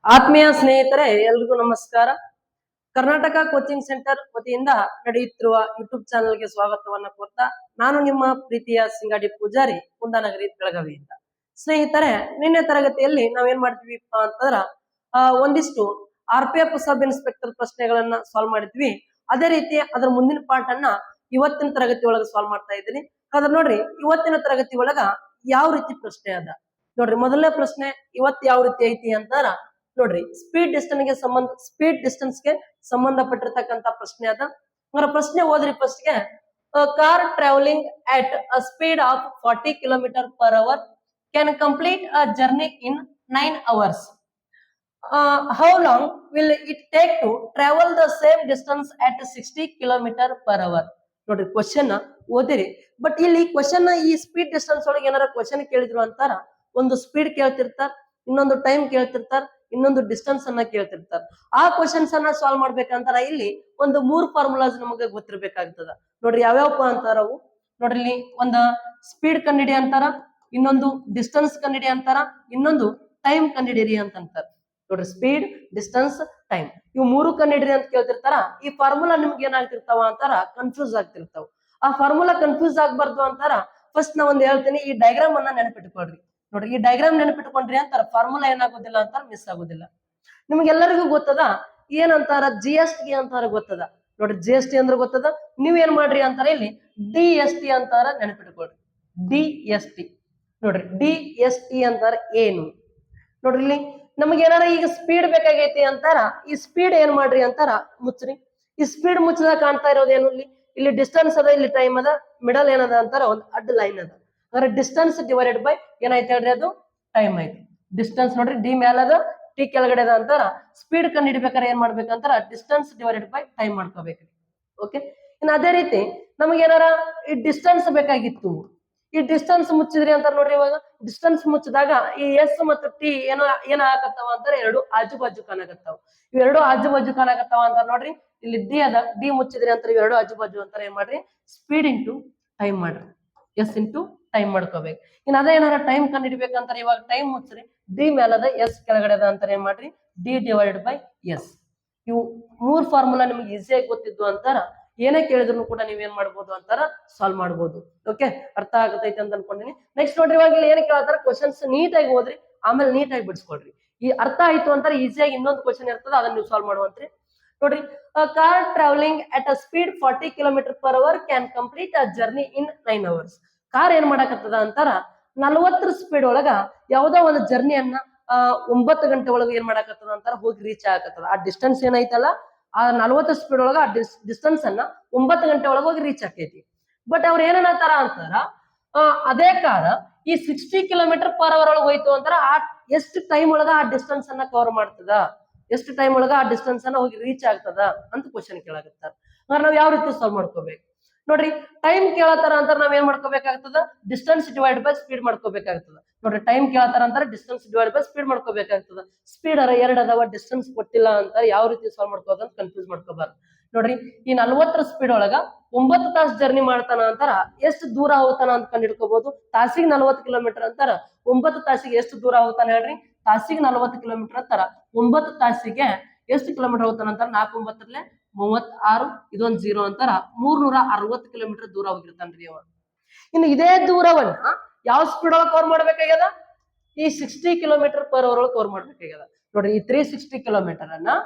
ಆತ್ಮೀಯ ಸ್ನೇಹಿತರೆ, ಎಲ್ರಿಗೂ ನಮಸ್ಕಾರ. ಕರ್ನಾಟಕ ಕೋಚಿಂಗ್ ಸೆಂಟರ್ ವತಿಯಿಂದ ನಡೆಯುತ್ತಿರುವ ಯೂಟ್ಯೂಬ್ ಚಾನೆಲ್ಗೆ ಸ್ವಾಗತವನ್ನ ಕೋರ್ತಾ, ನಾನು ನಿಮ್ಮ ಪ್ರೀತಿಯ ಸಿಂಗಾಡಿ ಪೂಜಾರಿ, ಕುಂದಾನಗರಿ ಬೆಳಗಾವಿಯಿಂದ. ಸ್ನೇಹಿತರೆ, ನಿನ್ನೆ ತರಗತಿಯಲ್ಲಿ ನಾವೇನ್ ಮಾಡ್ತೀವಿಪ್ಪ ಅಂತಂದ್ರ ಒಂದಿಷ್ಟು RPF ಸಬ್ ಇನ್ಸ್ಪೆಕ್ಟರ್ ಪ್ರಶ್ನೆಗಳನ್ನ ಸಾಲ್ವ್ ಮಾಡಿದ್ವಿ. ಅದೇ ರೀತಿ ಅದರ ಮುಂದಿನ ಪಾರ್ಟ್ ಅನ್ನ ಇವತ್ತಿನ ತರಗತಿ ಒಳಗ ಸಾಲ್ವ್ ಮಾಡ್ತಾ ಇದ್ದೀನಿ. ಅದ್ರ ನೋಡ್ರಿ, ಇವತ್ತಿನ ತರಗತಿ ಒಳಗ ಯಾವ ರೀತಿ ಪ್ರಶ್ನೆ ಅದ ನೋಡ್ರಿ. ಮೊದಲನೇ ಪ್ರಶ್ನೆ ಇವತ್ತು ಯಾವ ರೀತಿ ಐತಿ ಅಂತಾರ ನೋಡ್ರಿ, ಸ್ಪೀಡ್ ಡಿಸ್ಟೆನ್ಸ್ ಗೆ ಸಂಬಂಧಪಟ್ಟಿರ್ತಕ್ಕಂತ ಪ್ರಶ್ನೆ ಅದ. ಅವರ ಪ್ರಶ್ನೆ ಓದ್ರಿ. ಫಸ್ಟ್ ಗೆ, car travelling at a speed of 40 km/h can complete a journey in 9 hours. How long will it take to travel the same distance at 60 km/h? ನೋಡ್ರಿ, ಕ್ವಶನ್ ಓದಿರಿ. ಬಟ್ ಇಲ್ಲಿ ಕ್ವಶನ್ ಈ ಸ್ಪೀಡ್ ಡಿಸ್ಟೆನ್ಸ್ ಒಳಗೆ ಏನಾರ question ಕೇಳಿದ್ರು ಅಂತಾರ, ಒಂದು speed ಕೇಳ್ತಿರ್ತಾರ, ಇನ್ನೊಂದು ಟೈಮ್ ಕೇಳ್ತಿರ್ತಾರ, ಇನ್ನೊಂದು ಡಿಸ್ಟೆನ್ಸ್ ಅನ್ನ ಕೇಳ್ತಿರ್ತಾರ. ಆ ಕ್ವಶನ್ಸ್ ಅನ್ನ ಸಾಲ್ವ್ ಮಾಡ್ಬೇಕಂತಾರ ಇಲ್ಲಿ ಒಂದು 3 ಫಾರ್ಮುಲಾಸ್ ನಮಗೆ ಗೊತ್ತಿರ್ಬೇಕಾಗ್ತದ. ನೋಡ್ರಿ, ಯಾವ್ಯಾವಪ್ಪ ಅಂತಾರವು ನೋಡ್ರಿ. ಇಲ್ಲಿ ಒಂದು ಸ್ಪೀಡ್ ಕಂಡಿಡಿ ಅಂತಾರ, ಇನ್ನೊಂದು ಡಿಸ್ಟೆನ್ಸ್ ಕಂಡಿಡಿ ಅಂತಾರ, ಇನ್ನೊಂದು ಟೈಮ್ ಕಂಡಿಡಿರಿ ಅಂತ ಅಂತಾರ. ನೋಡ್ರಿ, ಸ್ಪೀಡ್, ಡಿಸ್ಟೆನ್ಸ್, ಟೈಮ್, ಇವು 3 ಕಂಡಿಡಿರಿ ಅಂತ ಕೇಳ್ತಿರ್ತಾರ. ಈ ಫಾರ್ಮುಲಾ ನಿಮ್ಗೆ ಏನಾಗ್ತಿರ್ತಾವ ಅಂತಾರ, ಕನ್ಫ್ಯೂಸ್ ಆಗ್ತಿರ್ತಾವ. ಆ ಫಾರ್ಮುಲಾ ಕನ್ಫ್ಯೂಸ್ ಆಗ್ಬಾರ್ದು ಅಂತಾರ ಫಸ್ಟ್ ನಾ ಒಂದ್ ಹೇಳ್ತೀನಿ, ಈ ಡಯಾಗ್ರಾಮ್ ಅನ್ನ ನೆನಪಿಟ್ಕೊಳ್ರಿ. ನೋಡ್ರಿ, ಈ ಡಯಾಗ್ರಾಮ್ ನೆನಪಿಟ್ಕೊಂಡ್ರಿ ಅಂತಾರ ಫಾರ್ಮುಲಾ ಏನಾಗೋದಿಲ್ಲ ಅಂತಾರ, ಮಿಸ್ ಆಗೋದಿಲ್ಲ. ನಿಮ್ಗೆಲ್ಲರಿಗೂ ಗೊತ್ತದ ಏನಂತಾರ, GST ಅಂತಾರ, ಗೊತ್ತದ. ನೋಡ್ರಿ, GST ಅಂದ್ರೆ ಗೊತ್ತದ. ನೀವ್ ಏನ್ ಮಾಡ್ರಿ ಅಂತಾರ, ಇಲ್ಲಿ DST ಅಂತಾರ, ನೆನಪಿಟ್ಕೊಳ್ರಿ. DST ನೋಡ್ರಿ, DST ಅಂತಾರ ಏನು ನೋಡ್ರಿ. ಇಲ್ಲಿ ನಮ್ಗೆ ಏನಾರ ಈಗ ಸ್ಪೀಡ್ ಬೇಕಾಗೈತಿ ಅಂತಾರ, ಈ ಸ್ಪೀಡ್ ಏನ್ ಮಾಡ್ರಿ ಅಂತಾರ, ಮುಚ್ಚ್ರಿ. ಈ ಸ್ಪೀಡ್ ಮುಚ್ಚದಾಗ ಕಾಣ್ತಾ ಇರೋದೇನು, ಇಲ್ಲಿ ಡಿಸ್ಟೆನ್ಸ್ ಅದ, ಇಲ್ಲಿ ಟೈಮ್ ಅದ, ಮಿಡಲ್ ಏನದ ಅಂತಾರ ಒಂದು ಅಡ್ಡ ಲೈನ್ ಅದ. ಅಂದ್ರೆ ಡಿಸ್ಟೆನ್ಸ್ ಡಿವೈಡೆಡ್ ಬೈ ಏನಾಯ್ತು ಹೇಳ್ರಿ, ಅದು ಟೈಮ್ ಐತಿ. ಡಿಸ್ಟೆನ್ಸ್ ನೋಡ್ರಿ, ಡಿ ಮೇಲದ, ಟಿ ಕೆಳಗಡೆ ಅದ ಅಂತಾರ. ಸ್ಪೀಡ್ ಕಂಡು ಹಿಡಿಬೇಕಾದ್ರೆ ಏನ್ ಮಾಡ್ಬೇಕಂತಾರ, ಡಿಸ್ಟೆನ್ಸ್ ಡಿವೈಡೆಡ್ ಬೈ ಟೈಮ್ ಮಾಡ್ಕೋಬೇಕ್ರಿ. ಓಕೆ, ಇನ್ನು ಅದೇ ರೀತಿ ನಮ್ಗೆ ಏನಾರ ಈ ಡಿಸ್ಟೆನ್ಸ್ ಬೇಕಾಗಿತ್ತು, ಈ ಡಿಸ್ಟೆನ್ಸ್ ಮುಚ್ಚಿದ್ರಿ ಅಂತಾರ. ನೋಡ್ರಿ, ಇವಾಗ ಡಿಸ್ಟೆನ್ಸ್ ಮುಚ್ಚಿದಾಗ ಈ ಎಸ್ ಮತ್ತು ಟಿ ಏನ್ ಆಗತ್ತಾವ ಅಂತಾರೆ, ಎರಡು ಆಜು ಬಾಜು ಕಾಣಕತ್ತಾವ. ಇವೆರಡು ಆಜು ಬಾಜು ಕಾಣಕತ್ತಾವ ಅಂತಾರ. ನೋಡ್ರಿ, ಇಲ್ಲಿ ಡಿ ಅದ, ಡಿ ಮುಚ್ಚಿದ್ರಿ ಅಂತಾರೆ, ಇವೆರಡು ಆಜು ಬಾಜು ಅಂತಾರೆ. ಏನ್ ಮಾಡ್ರಿ, ಸ್ಪೀಡ್ ಇಂಟು ಟೈಮ್ ಮಾಡ್ರಿ, ಎಸ್ ಇಂಟು ಟೈಮ್ ಮಾಡ್ಕೋಬೇಕು. ಇನ್ನು ಅದೇ ಏನಾರ ಟೈಮ್ ಕಂಡು ಹಿಡಿಬೇಕಂತಾರೆ, ಇವಾಗ ಟೈಮ್ ಮುಚ್ಚ್ರಿ, ಡಿ ಮೇಲದ, ಎಸ್ ಕೆಳಗಡೆ ಅದ ಅಂತಾರೆ. ಏನ್ ಮಾಡ್ರಿ, ಡಿ ಡಿವೈಡೆಡ್ ಬೈ ಎಸ್. ಇವು 3 ಫಾರ್ಮುಲಾ ನಿಮ್ಗೆ ಈಸಿಯಾಗಿ ಗೊತ್ತಿದ್ದು ಅಂತಾರ. ಏನೇ ಕೇಳಿದ್ರು ಕೂಡ ನೀವೇನ್ ಮಾಡ್ಬೋದು ಅಂತಾರ, ಸಾಲ್ವ್ ಮಾಡ್ಬೋದು. ಓಕೆ, ಅರ್ಥ ಆಗತೈತೆ ಅಂತ ಅನ್ಕೊಂಡಿನಿ. ನೆಕ್ಸ್ಟ್ ನೋಡ್ರಿ, ಇವಾಗ ಇಲ್ಲಿ ಏನ್ ಕೇಳ್ತಾರ, ಕ್ವಶನ್ಸ್ ನೀಟಾಗಿ ಓದ್ರಿ, ಆಮೇಲೆ ನೀಟಾಗಿ ಬಿಡಿಸ್ಕೊಡ್ರಿ. ಈ ಅರ್ಥ ಆಯ್ತು ಅಂತಾರೆ ಈಸಿಯಾಗಿ ಇನ್ನೊಂದು ಕ್ವಶನ್ ಇರ್ತದ, ಅದನ್ನ ನೀವು ಸಾಲ್ವ್ ಮಾಡುವಂತ್ರಿ. ನೋಡ್ರಿ, car travelling at a speed 40 km/h can complete a journey in 9 hours. Car ಏನ್ ಮಾಡಕತ್ತದ ಅಂತಾರ, 40 ಸ್ಪೀಡ್ ಒಳಗ ಯಾವ್ದೋ ಒಂದು ಜರ್ನಿಯನ್ನ 9 ಗಂಟೆ ಒಳಗೆ ಏನ್ ಮಾಡಕತ್ತದ ಅಂತಾರ, ಹೋಗಿ ರೀಚ್ ಆಗಕತ್ತದ. ಆ ಡಿಸ್ಟೆನ್ಸ್ ಏನೈತಲ್ಲ, ಆ 40 ಸ್ಪೀಡ್ ಒಳಗ ಆ ಡಿಸ್ಟೆನ್ಸ್ ಅನ್ನ 9 ಗಂಟೆ ಒಳಗೆ ಹೋಗಿ ರೀಚ್ ಆಕೈತಿ. ಬಟ್ ಅವ್ರು ಏನನ್ನತಾರ ಅಂತಾರ, ಅದೇ ಕಾರ ಈ 60 km/h ಒಳಗೆ ಹೋಯ್ತು ಅಂತಾರ, ಆ ಎಷ್ಟು ಟೈಮ್ ಒಳಗ ಆ ಡಿಸ್ಟೆನ್ಸ್ ಅನ್ನ ಕವರ್ ಮಾಡ್ತದ, ಎಷ್ಟು ಟೈಮ್ ಒಳಗ ಆ ಡಿಸ್ಟೆನ್ಸ್ ಅನ್ನ ಹೋಗಿ ರೀಚ್ ಆಗ್ತದ ಅಂತ ಕ್ವಶನ್ ಕೇಳಾಕತ್ತಾರ. ಅಂದ್ರೆ ನಾವ್ ಯಾವ ರೀತಿ ಸಾಲ್ವ್ ಮಾಡ್ಕೋಬೇಕು ನೋಡ್ರಿ. ಟೈಮ್ ಕೇಳತ್ತಾರ ಅಂತಾರ, ನಾವ್ ಏನ್ ಮಾಡ್ಕೋಬೇಕಾಗ್ತದ, ಡಿಸ್ಟೆನ್ಸ್ ಡಿವೈಡ್ ಬೈ ಸ್ಪೀಡ್ ಮಾಡ್ಕೋಬೇಕಾಗ್ತದ. ನೋಡ್ರಿ, ಟೈಮ್ ಕೇಳತ್ತಾರ ಅಂತಾರ, ಡಿಸ್ಟೆನ್ಸ್ ಡಿವೈಡ್ ಬೈ ಸ್ಪೀಡ್ ಮಾಡ್ಕೋಬೇಕಾಗ್ತದ. ಸ್ಪೀಡ್ ಅರ 2 ಅದಾವ, ಡಿಸ್ಟೆನ್ಸ್ ಕೊಟ್ಟಿಲ್ಲ ಅಂತ ಯಾವ ರೀತಿ ಸಾಲ್ವ್ ಮಾಡ್ಕೋದಂತ ಕನ್ಫ್ಯೂಸ್ ಮಾಡ್ಕೋಬಾರ್ದು. ನೋಡ್ರಿ, ಈ 40 ಸ್ಪೀಡ್ ಒಳಗ 9 ತಾಸು ಜರ್ನಿ ಮಾಡ್ತಾನ ಅಂತಾರ, ಎಷ್ಟು ದೂರ ಹೋಗ್ತಾನ ಅಂತ ಕಂಡು ಹಿಡ್ಕೋಬಹುದು. ತಾಸಿಗೆ 40 ಕಿಲೋಮೀಟರ್ ಅಂತಾರ, 9 ತಾಸಿಗೆ ಎಷ್ಟು ದೂರ ಹೋಗ್ತಾನ ಹೇಳ್ರಿ, ತಾಸಿಗೆ 40 ಕಿಲೋಮೀಟರ್ ಅಂತಾರ. 9 ತಾಸಿಗೆ ಎಷ್ಟು ಕಿಲೋಮೀಟರ್ ಹೋಗ್ತಾನ ಅಂತಾರ, 4 9 36, ಇದೊಂದು 0 ಅಂತಾರ, 360 ಕಿಲೋಮೀಟರ್ ದೂರ ಹೋಗಿರ್ತಾನ್ರಿ ಅವ. ಇನ್ನು ಇದೇ ದೂರವನ್ನ ಯಾವ ಸ್ಪೀಡ್ ಒಳಗೆ ಕವರ್ ಮಾಡ್ಬೇಕಾಗ್ಯದ, ಈ 60 km/h ಒಳಗೆ ಕವರ್ ಮಾಡ್ಬೇಕಾಗ್ಯದ. ನೋಡ್ರಿ, ಈ 360 ಕಿಲೋಮೀಟರ್ ಅನ್ನ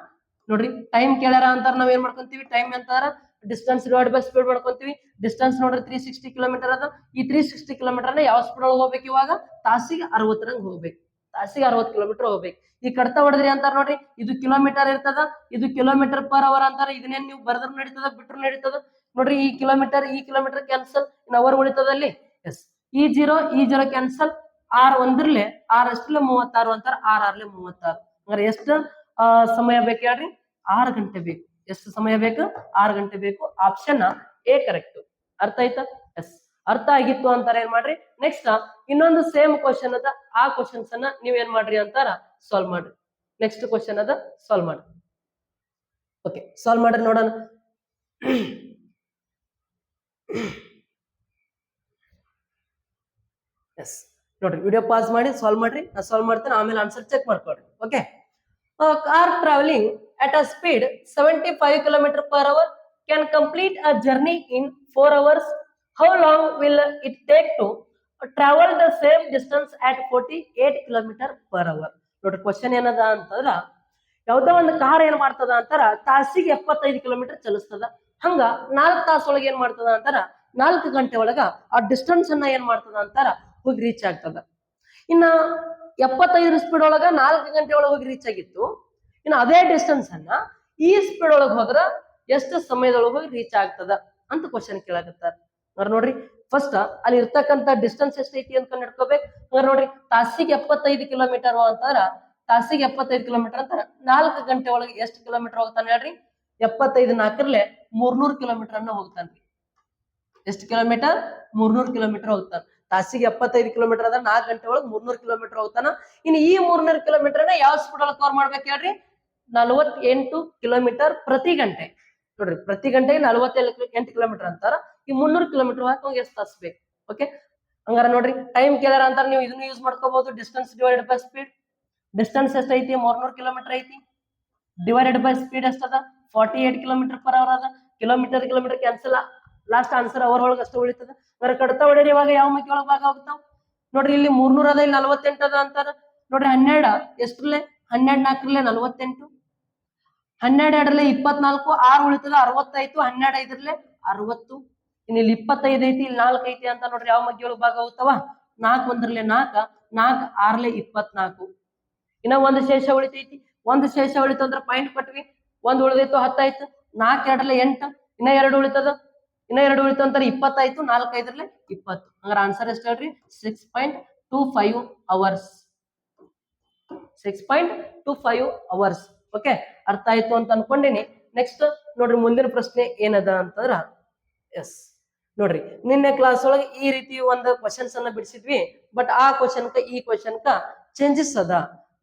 ನೋಡ್ರಿ, ಟೈಮ್ ಕೇಳ್ಯಾರ ಅಂತಾರ, ನಾವ್ ಏನ್ ಮಾಡ್ಕೊಂತೀವಿ, ಟೈಮ್ ಅಂತಾರ ಡಿಸ್ಟೆನ್ಸ್ ಡಿವೈಡ್ ಬೈ ಸ್ಪೀಡ್ ಮಾಡ್ಕೊಂತೀವಿ. ಡಿಸ್ಟೆನ್ಸ್ ನೋಡ್ರಿ 360 ಕಿಲೋಮೀಟರ್ ಅದ. ಈ 360 ಕಿಲೋಮೀಟರ್ ಅನ್ನ ಯಾವ ಸ್ಪೀಡ್ ಒಳಗೆ ಹೋಗ್ಬೇಕು, ಇವಾಗ ತಾಸಿಗೆ 60 ಹೋಗ್ಬೇಕು, ತಾಸಿಗೆ 60 ಕಿಲೋಮೀಟರ್ ಹೋಗ್ಬೇಕು. ಈ ಕಡ್ತ ಹೊಡೆದ್ರಿ ಅಂತಾರ. ನೋಡ್ರಿ, ಇದು ಕಿಲೋಮೀಟರ್ ಇರ್ತದ, ಇದು km/h ಅಂತಾರ. ಇದನ್ನೇನ್ ನೀವು ಬರ್ದ್ರ ನಡೀತದ, ಬಿಟ್ರು ನಡೀತದ. ನೋಡ್ರಿ, ಈ ಕಿಲೋಮೀಟರ್ ಕ್ಯಾನ್ಸಲ್, ಇನ್ ಅವರ್ ಉಳಿತದಲ್ಲಿ. ಎಸ್, ಈ 0 ಕ್ಯಾನ್ಸಲ್, 6 ಒಂದ್ರಲೆ 6 ಅಷ್ಟಲೆ 36 ಅಂತಾರ, 6 6 36. ಅಂದ್ರೆ ಎಷ್ಟು ಸಮಯ ಬೇಕು ಹೇಳ್ರಿ, 6 ಗಂಟೆ ಬೇಕು. ಎಷ್ಟು ಸಮಯ ಬೇಕು, 6 ಗಂಟೆ ಬೇಕು. Option A correct. ಅರ್ಥ ಆಯ್ತಾ? ಎಸ್, ಅರ್ಥ ಆಗಿತ್ತು ಅಂತಾರ. ಏನ್ ಮಾಡ್ರಿ, ನೆಕ್ಸ್ಟ್ ಇನ್ನೊಂದು ಸೇಮ್ ಕ್ವಶನ್ ಅದ, ಆ ಕ್ವಶನ್ಸ್ ಅನ್ನ ನೀವ್ ಏನ್ ಮಾಡ್ರಿ ಅಂತಾರ, ಸಾಲ್ವ್ ಮಾಡ್ರಿ. ನೆಕ್ಸ್ಟ್ ಕ್ವಶನ್ ಅದ, ಸಾಲ್ವ್ ಮಾಡ್ರಿ. ಓಕೆ, ಸಾಲ್ವ್ ಮಾಡ್ರಿ ನೋಡೋಣ. ಎಸ್, ನೋಡ್ರಿ, ವಿಡಿಯೋ ಪಾಸ್ ಮಾಡಿ ಸಾಲ್ವ್ ಮಾಡ್ರಿ. ನಾ ಸಾಲ್ವ್ ಮಾಡ್ತೇನೆ, ಆಮೇಲೆ ಆನ್ಸರ್ ಚೆಕ್ ಮಾಡ್ಕೊಳ್ರಿ. Okay, A car traveling at a speed 75 km per hour can complete a journey in 4 hours. How long will it take to travel the same distance at 48 km per hour? ನೋಡ್ರಿ question ಏನದ ಅಂತಂದ್ರ ಯಾವ್ದೋ ಒಂದು car ಏನ್ ಮಾಡ್ತದ ಅಂತಾರ ತಾಸಿಗೆ 75 kilometre ಚಲಿಸ್ತದ. ಹಂಗ 4 ತಾಸೊಳಗೆ ಏನ್ ಮಾಡ್ತದ ಅಂತಾರ 4 ಗಂಟೆ ಒಳಗ ಆ ಡಿಸ್ಟೆನ್ಸ್ ಅನ್ನ ಏನ್ ಮಾಡ್ತದ ಅಂತಾರ ಹೋಗಿ ರೀಚ್ ಆಗ್ತದ. ಇನ್ನ 75 ಸ್ಪೀಡ್ ಒಳಗ 4 ಗಂಟೆ ಒಳಗೆ ಹೋಗಿ ರೀಚ್ ಆಗಿತ್ತು. ಇನ್ನು ಅದೇ ಡಿಸ್ಟೆನ್ಸ್ ಅನ್ನ ಈ ಸ್ಪೀಡ್ ಒಳಗೆ ಹೋದ್ರ ಎಷ್ಟು ಸಮಯದೊಳಗೆ ಹೋಗಿ ರೀಚ್ ಆಗ್ತದ ಅಂತ ಕ್ವಶನ್ ಕೇಳಕತ್ತಾರ. ನೋಡ್ರಿ ಫಸ್ಟ್ ಅಲ್ಲಿ ಇರ್ತಕ್ಕಂಥ ಡಿಸ್ಟೆನ್ಸ್ ಎಷ್ಟೈತಿ ಅಂತ ಹಿಡ್ಕೋಬೇಕು. ನೋಡ್ರಿ ತಾಸಿಗೆ 75 ಕಿಲೋಮೀಟರ್ ಅಂತಾರ ತಾಸಿಗೆ 75 ಕಿಲೋಮೀಟರ್ ಅಂತಾರ 4 ಗಂಟೆ ಒಳಗೆ ಎಷ್ಟು ಕಿಲೋಮೀಟರ್ ಹೋಗ್ತಾನೆ ಹೇಳ್ರಿ? 75 4 300 ಕಿಲೋಮೀಟರ್ ಅನ್ನ ಹೋಗ್ತಾನ್ರಿ. ಎಷ್ಟು ಕಿಲೋಮೀಟರ್? 300 ಕಿಲೋಮೀಟರ್ ಹೋಗ್ತಾನ. ತಾಸಿಗೆ 75 ಕಿಲೋಮೀಟರ್ ಅದ 4 ಗಂಟೆ ಒಳಗೆ 300 ಕಿಲೋಮೀಟರ್ ಹೋಗ್ತಾನ. ಇನ್ನು ಈ 300 ಕಿಲೋಮೀಟರ್ ಯಾವ ಸ್ಪೀಡ್ ಒಳಗೆ ಕವರ್ ಮಾಡ್ಬೇಕು ಹೇಳ್ರಿ? 48 ಕಿಲೋಮೀಟರ್ ಪ್ರತಿ ಗಂಟೆ. ನೋಡ್ರಿ ಪ್ರತಿ ಗಂಟೆಗೆ 48 ಕಿಲೋಮೀಟರ್ ಅಂತಾರ. ಈ 300 ಕಿಲೋಮೀಟರ್ ಹಾಕಿ ಎಷ್ಟು ತಾಸು ಬೇಕು? ಓಕೆ, ಹಂಗಾರ ನೋಡ್ರಿ ಟೈಮ್ ಕೇಳಾರ ಅಂತಾರ, ನೀವು ಇದನ್ನು ಯೂಸ್ ಮಾಡ್ಕೋಬಹುದು. Distance divided by speed. Distance ಎಷ್ಟೈತಿ? 300 ಕಿಲೋಮೀಟರ್ ಐತಿ. ಡಿವೈಡೆಡ್ ಬೈ ಸ್ಪೀಡ್ ಎಷ್ಟದ? 48 ಕಿಲೋಮೀಟರ್ ಪರ್ ಅವರ್ ಅದ. Kilometre cancel, last answer hour ಒಳಗೆ ಅಷ್ಟು ಉಳಿತದ. ಕಡ್ತಾ ಹೊಡೆಯರಿ ಇವಾಗ ಯಾವ ಮಕ್ಕಿ ಒಳಗೆ ಭಾಗ ಹೋಗ್ತಾವ? ನೋಡ್ರಿ ಇಲ್ಲಿ 300 ಅದ, ಇಲ್ಲಿ 48 ಅದ ಅಂತಾರ. ನೋಡ್ರಿ 12 ಎಷ್ಟ್ರಲ್ಲೇ? 12 4 48, 12 2 24, 6 ಉಳಿತದ 60 ಆಯ್ತು. 12 5 60. ಇನ್ನು ಇಲ್ಲಿ 25 ಐತಿ, ಇಲ್ಲಿ 4 ಐತಿ ಅಂತ ನೋಡ್ರಿ ಯಾವ ಮಗ್ಗಿ ಒಳಗೆ ಭಾಗ ಹೋಗ್ತಾವ? 4 1 4, 4 6 24. ಇನ್ನ ಒಂದು ಶೇಷ ಉಳಿತೈತಿ. ಒಂದು ಶೇಷ ಉಳಿತು ಅಂದ್ರೆ ಪಾಯಿಂಟ್ ಕೊಟ್ವಿ. ಒಂದು ಉಳಿದೈತು 10 ಆಯ್ತು. 4 2 8, ಇನ್ನ 2 ಉಳಿತದ. ಇನ್ನ 2 ಉಳಿತು ಅಂತಾರೆ 20 ಆಯ್ತು. 4 5 20. ಹಂಗಾರ ಆನ್ಸರ್ ಎಷ್ಟು ಹೇಳ್ರಿ? 6.25 ಅವರ್ಸ್. 6.25 ಅವರ್ಸ್. ಓಕೆ, ಅರ್ಥ ಆಯ್ತು ಅಂತ ಅನ್ಕೊಂಡಿನಿ. ನೆಕ್ಸ್ಟ್ ನೋಡ್ರಿ ಮುಂದಿನ ಪ್ರಶ್ನೆ ಏನದ ಅಂತಂದ್ರ, ಎಸ್ ನೋಡ್ರಿ ನಿನ್ನೆ ಕ್ಲಾಸ್ ಒಳಗೆ ಈ ರೀತಿ ಒಂದು ಕ್ವಶನ್ಸ್ ಅನ್ನ ಬಿಡಿಸಿದ್ವಿ. ಬಟ್ ಆ ಕ್ವಶನ್ಕ ಈ ಕ್ವಶನ್ಕ ಚೇಂಜಸ್ ಅದ.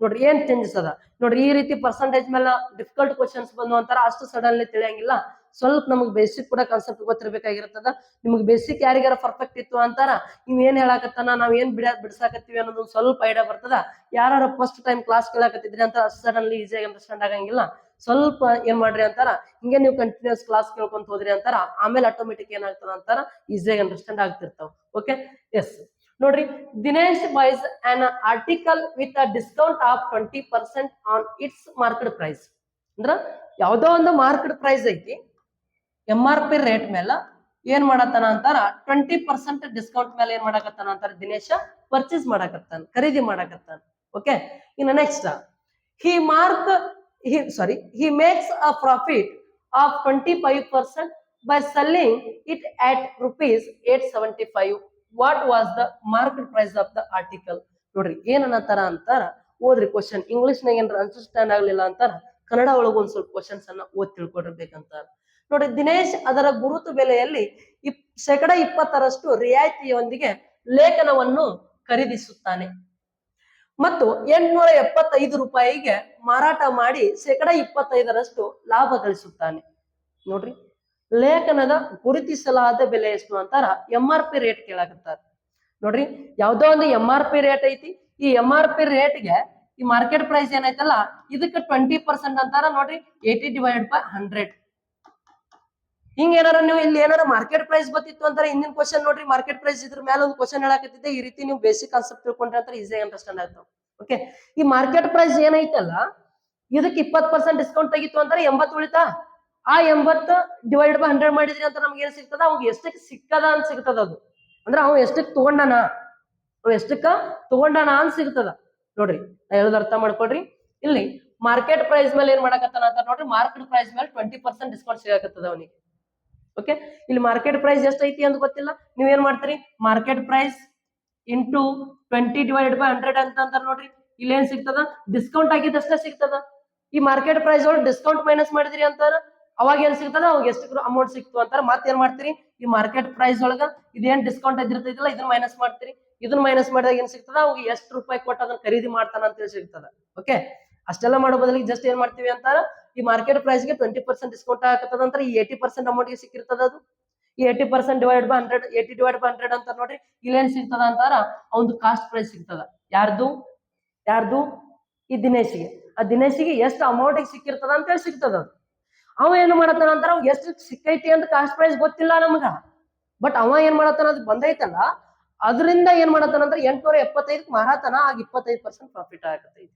ನೋಡ್ರಿ ಏನ್ ಚೇಂಜಸ್ ಅದ ನೋಡ್ರಿ. ಈ ರೀತಿ ಪರ್ಸೆಂಟೇಜ್ ಮೇಲೆ ಡಿಫಿಕಲ್ಟ್ ಕ್ವಶನ್ಸ್ ಬಂದು ಅಂತಾರ, ಅಷ್ಟು ಸಡನ್ಲಿ ತಿಳಿಯಂಗಿಲ್ಲ. ಸ್ವಲ್ಪ ನಮಗ್ ಬೇಸಿಕ್ ಕೂಡ ಕಾನ್ಸೆಪ್ಟ್ ಗೊತ್ತಿರ್ಬೇಕಾಗಿರ್ತದ. ನಿಮ್ಗೆ ಬೇಸಿಕ್ ಯಾರಿಗಾರ ಪರ್ಫೆಕ್ಟ್ ಇತ್ತು ಅಂತಾರ, ನೀವ್ ಏನ್ ಹೇಳಾಕತ್ತಾನ, ನಾವ್ ಏನ್ ಬಿಡ್ಸಾಕತ್ತೀವಿ ಅನ್ನೋದು ಸ್ವಲ್ಪ ಐಡಿಯಾ ಬರ್ತದ. ಯಾರು ಫಸ್ಟ್ ಟೈಮ್ ಕ್ಲಾಸ್ ಕೇಳಾಕತ್ತಿದ್ರಿ ಅಂತ ಸಡನ್ಲಿ ಈಸಿಯಾಗಿ ಅಂಡರ್ಸ್ಟ್ಯಾಂಡ್ ಆಗಂಗಿಲ್ಲ. ಸ್ವಲ್ಪ ಏನ್ ಮಾಡ್ರಿ ಅಂತಾರ, ಹಿಂಗೆ ನೀವು ಕಂಟಿನ್ಯೂಸ್ ಕ್ಲಾಸ್ ಕೇಳ್ಕೊಂತ ಹೋದ್ರಿ ಅಂತಾರ, ಆಮೇಲೆ ಆಟೋಮೆಟಿಕ್ ಏನಾಗ್ತದ ಅಂತಾರ ಈಸಿಯಾಗಿ ಅಂಡರ್ಸ್ಟ್ಯಾಂಡ್ ಆಗ್ತಿರ್ತಾವ. ಓಕೆ, ಎಸ್ ನೋಡ್ರಿ. Dinesh buys an article with a discount of 20% on its market price. ಅಂದ್ರ ಯಾವ್ದೋ ಒಂದು ಮಾರ್ಕೆಟ್ ಪ್ರೈಸ್ ಐತಿ, MRP ರೇಟ್ ಮೇಲೆ ಏನ್ ಮಾಡತ್ತಾನ ಅಂತಾರ 20% ಡಿಸ್ಕೌಂಟ್ ಮೇಲೆ ಏನ್ ಮಾಡಕತ್ತಾನ ಅಂತಾರ ದಿನೇಶ ಪರ್ಚೇಸ್ ಮಾಡಕತ್ತಾನ, ಖರೀದಿ ಮಾಡಕತ್ತಾನ. ಓಕೆ, ಇನ್ನು next he makes a profit of 25% by selling it at rupees 875. What was the market price of the article? ನೋಡ್ರಿ ಏನನ್ನತ್ತಾರ ಅಂತಾರ ಓದ್ರಿ. ಕ್ವಶನ್ ಇಂಗ್ಲಿಷ್ ನಾಗ ಏನಾರ ಅಂಡರ್ಸ್ಟ್ಯಾಂಡ್ ಆಗ್ಲಿಲ್ಲ ಅಂತಾರ ಕನ್ನಡ ಒಳಗ ಒಂದ್ ಸ್ವಲ್ಪ ಕ್ವಶನ್ಸ್ ಅನ್ನ ಓದ್ ತಿಳ್ಕೊಂಡಿರ್ಬೇಕಂತಾರ. ನೋಡಿ, ದಿನೇಶ್ ಅದರ ಗುರುತು ಬೆಲೆಯಲ್ಲಿ 20% ರಿಯಾಯಿತಿಯೊಂದಿಗೆ ಲೇಖನವನ್ನು ಖರೀದಿಸುತ್ತಾನೆ ಮತ್ತು 875 ರೂಪಾಯಿಗೆ ಮಾರಾಟ ಮಾಡಿ 25% ಲಾಭ ಗಳಿಸುತ್ತಾನೆ. ನೋಡ್ರಿ, ಲೇಖನದ ಗುರುತಿಸಲಾದ ಬೆಲೆ ಎಷ್ಟು ಅಂತಾರ MRP ರೇಟ್ ಕೇಳಾಕತ್ತಾರ. ನೋಡ್ರಿ, ಯಾವ್ದೋ ಒಂದು MRP ರೇಟ್ ಐತಿ. ಈ MRP ರೇಟ್ಗೆ ಈ ಮಾರ್ಕೆಟ್ ಪ್ರೈಸ್ ಏನೈತಲ್ಲ ಇದಕ್ಕೆ 20% ಅಂತಾರ. ನೋಡ್ರಿ 80/100. ಹಿಂಗ ಏನಾರ ನೀವು ಇಲ್ಲಿ ಏನಾರ ಮಾರ್ಕೆಟ್ ಪ್ರೈಸ್ ಗೊತ್ತಿತ್ತು ಅಂತಾರೆ ಹಿಂದಿನ ಕ್ವಶನ್ ನೋಡ್ರಿ, ಮಾರ್ಕೆಟ್ ಪ್ರೈಸ್ ಇದ್ರ ಮೇಲೆ ಒಂದು ಕ್ವಶನ್ ಹೇಳಾಕತ್ತಿದ್ದೆ. ಈ ರೀತಿ ನೀವು ಬೇಸಿಕ್ ಕಾನ್ಸೆಪ್ಟ್ ತಿಳ್ಕೊಂಡ್ರೆ ಅಂತ ಈಸಿಯಾಗಿ ಅಂಡರ್ಸ್ಟ್ಯಾಂಡ್ ಆಗ್ತಾವ. ಓಕೆ, ಈ ಮಾರ್ಕೆಟ್ ಪ್ರೈಸ್ ಏನೈತಲ್ಲ ಇದಕ್ಕೆ 20% ಡಿಸ್ಕೌಂಟ್ ತೆಗಿತ್ತು ಅಂತಾರೆ 80 ಉಳಿತಾ. ಆ 80/100 ಮಾಡಿದ್ರಿ ಅಂತ ನಮ್ಗೆ ಏನ್ ಸಿಗ್ತದ? ಅವ್ಗೆ ಎಷ್ಟಕ್ಕೆ ಸಿಕ್ಕದ ಅಂತ ಸಿಗ್ತದ. ಅದು ಅಂದ್ರೆ ಅವ್ ಎಷ್ಟಕ್ಕೆ ತಗೊಂಡಾನ, ಅಂತ ಸಿಗ್ತದ. ನೋಡ್ರಿ ನಾ ಹೇಳೋದು ಅರ್ಥ ಮಾಡ್ಕೊಡ್ರಿ. ಇಲ್ಲಿ ಮಾರ್ಕೆಟ್ ಪ್ರೈಸ್ ಮೇಲೆ ಏನ್ ಮಾಡಕತ್ತಾನ ಅಂತ ನೋಡ್ರಿ, ಮಾರ್ಕೆಟ್ ಪ್ರೈಸ್ ಮೇಲೆ 20% ಡಿಸ್ಕೌಂಟ್ ಸಿಗಾಕತ್ತದ ಅವನಿಗೆ. ಓಕೆ, ಇಲ್ಲಿ ಮಾರ್ಕೆಟ್ ಪ್ರೈಸ್ ಎಷ್ಟು ಐತಿ ಅಂತ ಗೊತ್ತಿಲ್ಲ. ನೀವ್ ಏನ್ ಮಾಡ್ತೀರಿ? ಮಾರ್ಕೆಟ್ ಪ್ರೈಸ್ ಇಂಟು 20/100 ಅಂತ ಅಂತಾರ. ನೋಡ್ರಿ ಇಲ್ಲಿ ಏನ್ ಸಿಗ್ತದ? ಡಿಸ್ಕೌಂಟ್ ಆಗಿದ್ದಷ್ಟೇ ಸಿಗ್ತದ. ಈ ಮಾರ್ಕೆಟ್ ಪ್ರೈಸ್ ಒಳಗೆ ಡಿಸ್ಕೌಂಟ್ ಮೈನಸ್ ಮಾಡಿದ್ರಿ ಅಂತಾರ, ಅವಾಗ ಏನ್ ಸಿಗ್ತದ? ಅವಾಗ ಎಷ್ಟು ಅಮೌಂಟ್ ಸಿಕ್ತು ಅಂತಾರ. ಮತ್ತೇನ್ ಮಾಡ್ತೀರಿ? ಈ ಮಾರ್ಕೆಟ್ ಪ್ರೈಸ್ ಒಳಗ ಇದೇನ್ ಡಿಸ್ಕೌಂಟ್ ಇದ್ದಿರ್ತೈತಿಲ್ಲ ಇದನ್ನ ಮೈನಸ್ ಮಾಡ್ತೀರಿ. ಇದನ್ನ ಮೈನಸ್ ಮಾಡಿದಾಗ ಏನ್ ಸಿಗ್ತದ? ಅವಾಗ ಎಷ್ಟು ರೂಪಾಯಿ ಕೊಟ್ಟು ಅದನ್ನ ಖರೀದಿ ಮಾಡ್ತಾನ ಅಂತ ಹೇಳಿ ಸಿಗ್ತದ. ಓಕೆ, ಅಷ್ಟೆಲ್ಲ ಮಾಡೋ ಬದಲಿಗೆ ಜಸ್ಟ್ ಏನ್ ಮಾಡ್ತೀವಿ ಅಂತಾರ, ಈ ಮಾರ್ಕೆಟ್ ಪ್ರೈಸ್ ಗೆ 20% ಡಿಸ್ಕೌಂಟ್ ಆಗತ್ತದ ಅಂತ ಈ 80% ಅಮೌಂಟ್ ಗೆ ಸಿಕ್ಕಿರ್ತದ. ಅದು ಈ 80% ಡಿವೈಡ್ ಬೈ 100, 80/100 ಅಂತ ನೋಡ್ರಿ ಇಲ್ಲಿ ಏನ್ ಸಿಗ್ತದ ಅಂತಾರ ಒಂದು ಕಾಸ್ಟ್ ಪ್ರೈಸ್ ಸಿಗ್ತದ. ಯಾರ್ದು? ಈ ದಿನೇಶ್ಗೆ. ಆ ದಿನೇಶಿಗೆ ಎಷ್ಟು ಅಮೌಂಟ್ ಸಿಕ್ಕಿರ್ತದ ಅಂತ ಹೇಳಿ ಸಿಗ್ತದ ಅದು. ಅವ ಏನ್ ಮಾಡತ್ತಾನ ಅಂತಾರ ಅವ್ ಎಷ್ಟು ಸಿಕ್ಕೈತಿ ಅಂತ ಕಾಸ್ಟ್ ಪ್ರೈಸ್ ಗೊತ್ತಿಲ್ಲ ನಮಗ, ಬಟ್ ಅವ ಏನ್ ಮಾಡತ್ತಾನ ಅದು ಬಂದೈತಲ್ಲ ಅದರಿಂದ ಏನ್ ಮಾಡತ್ತಾನ ಅಂದ್ರೆ 875 ಮಾರಾತನ ಆಗ 25% ಪ್ರಾಫಿಟ್ ಆಗತೈತಿ.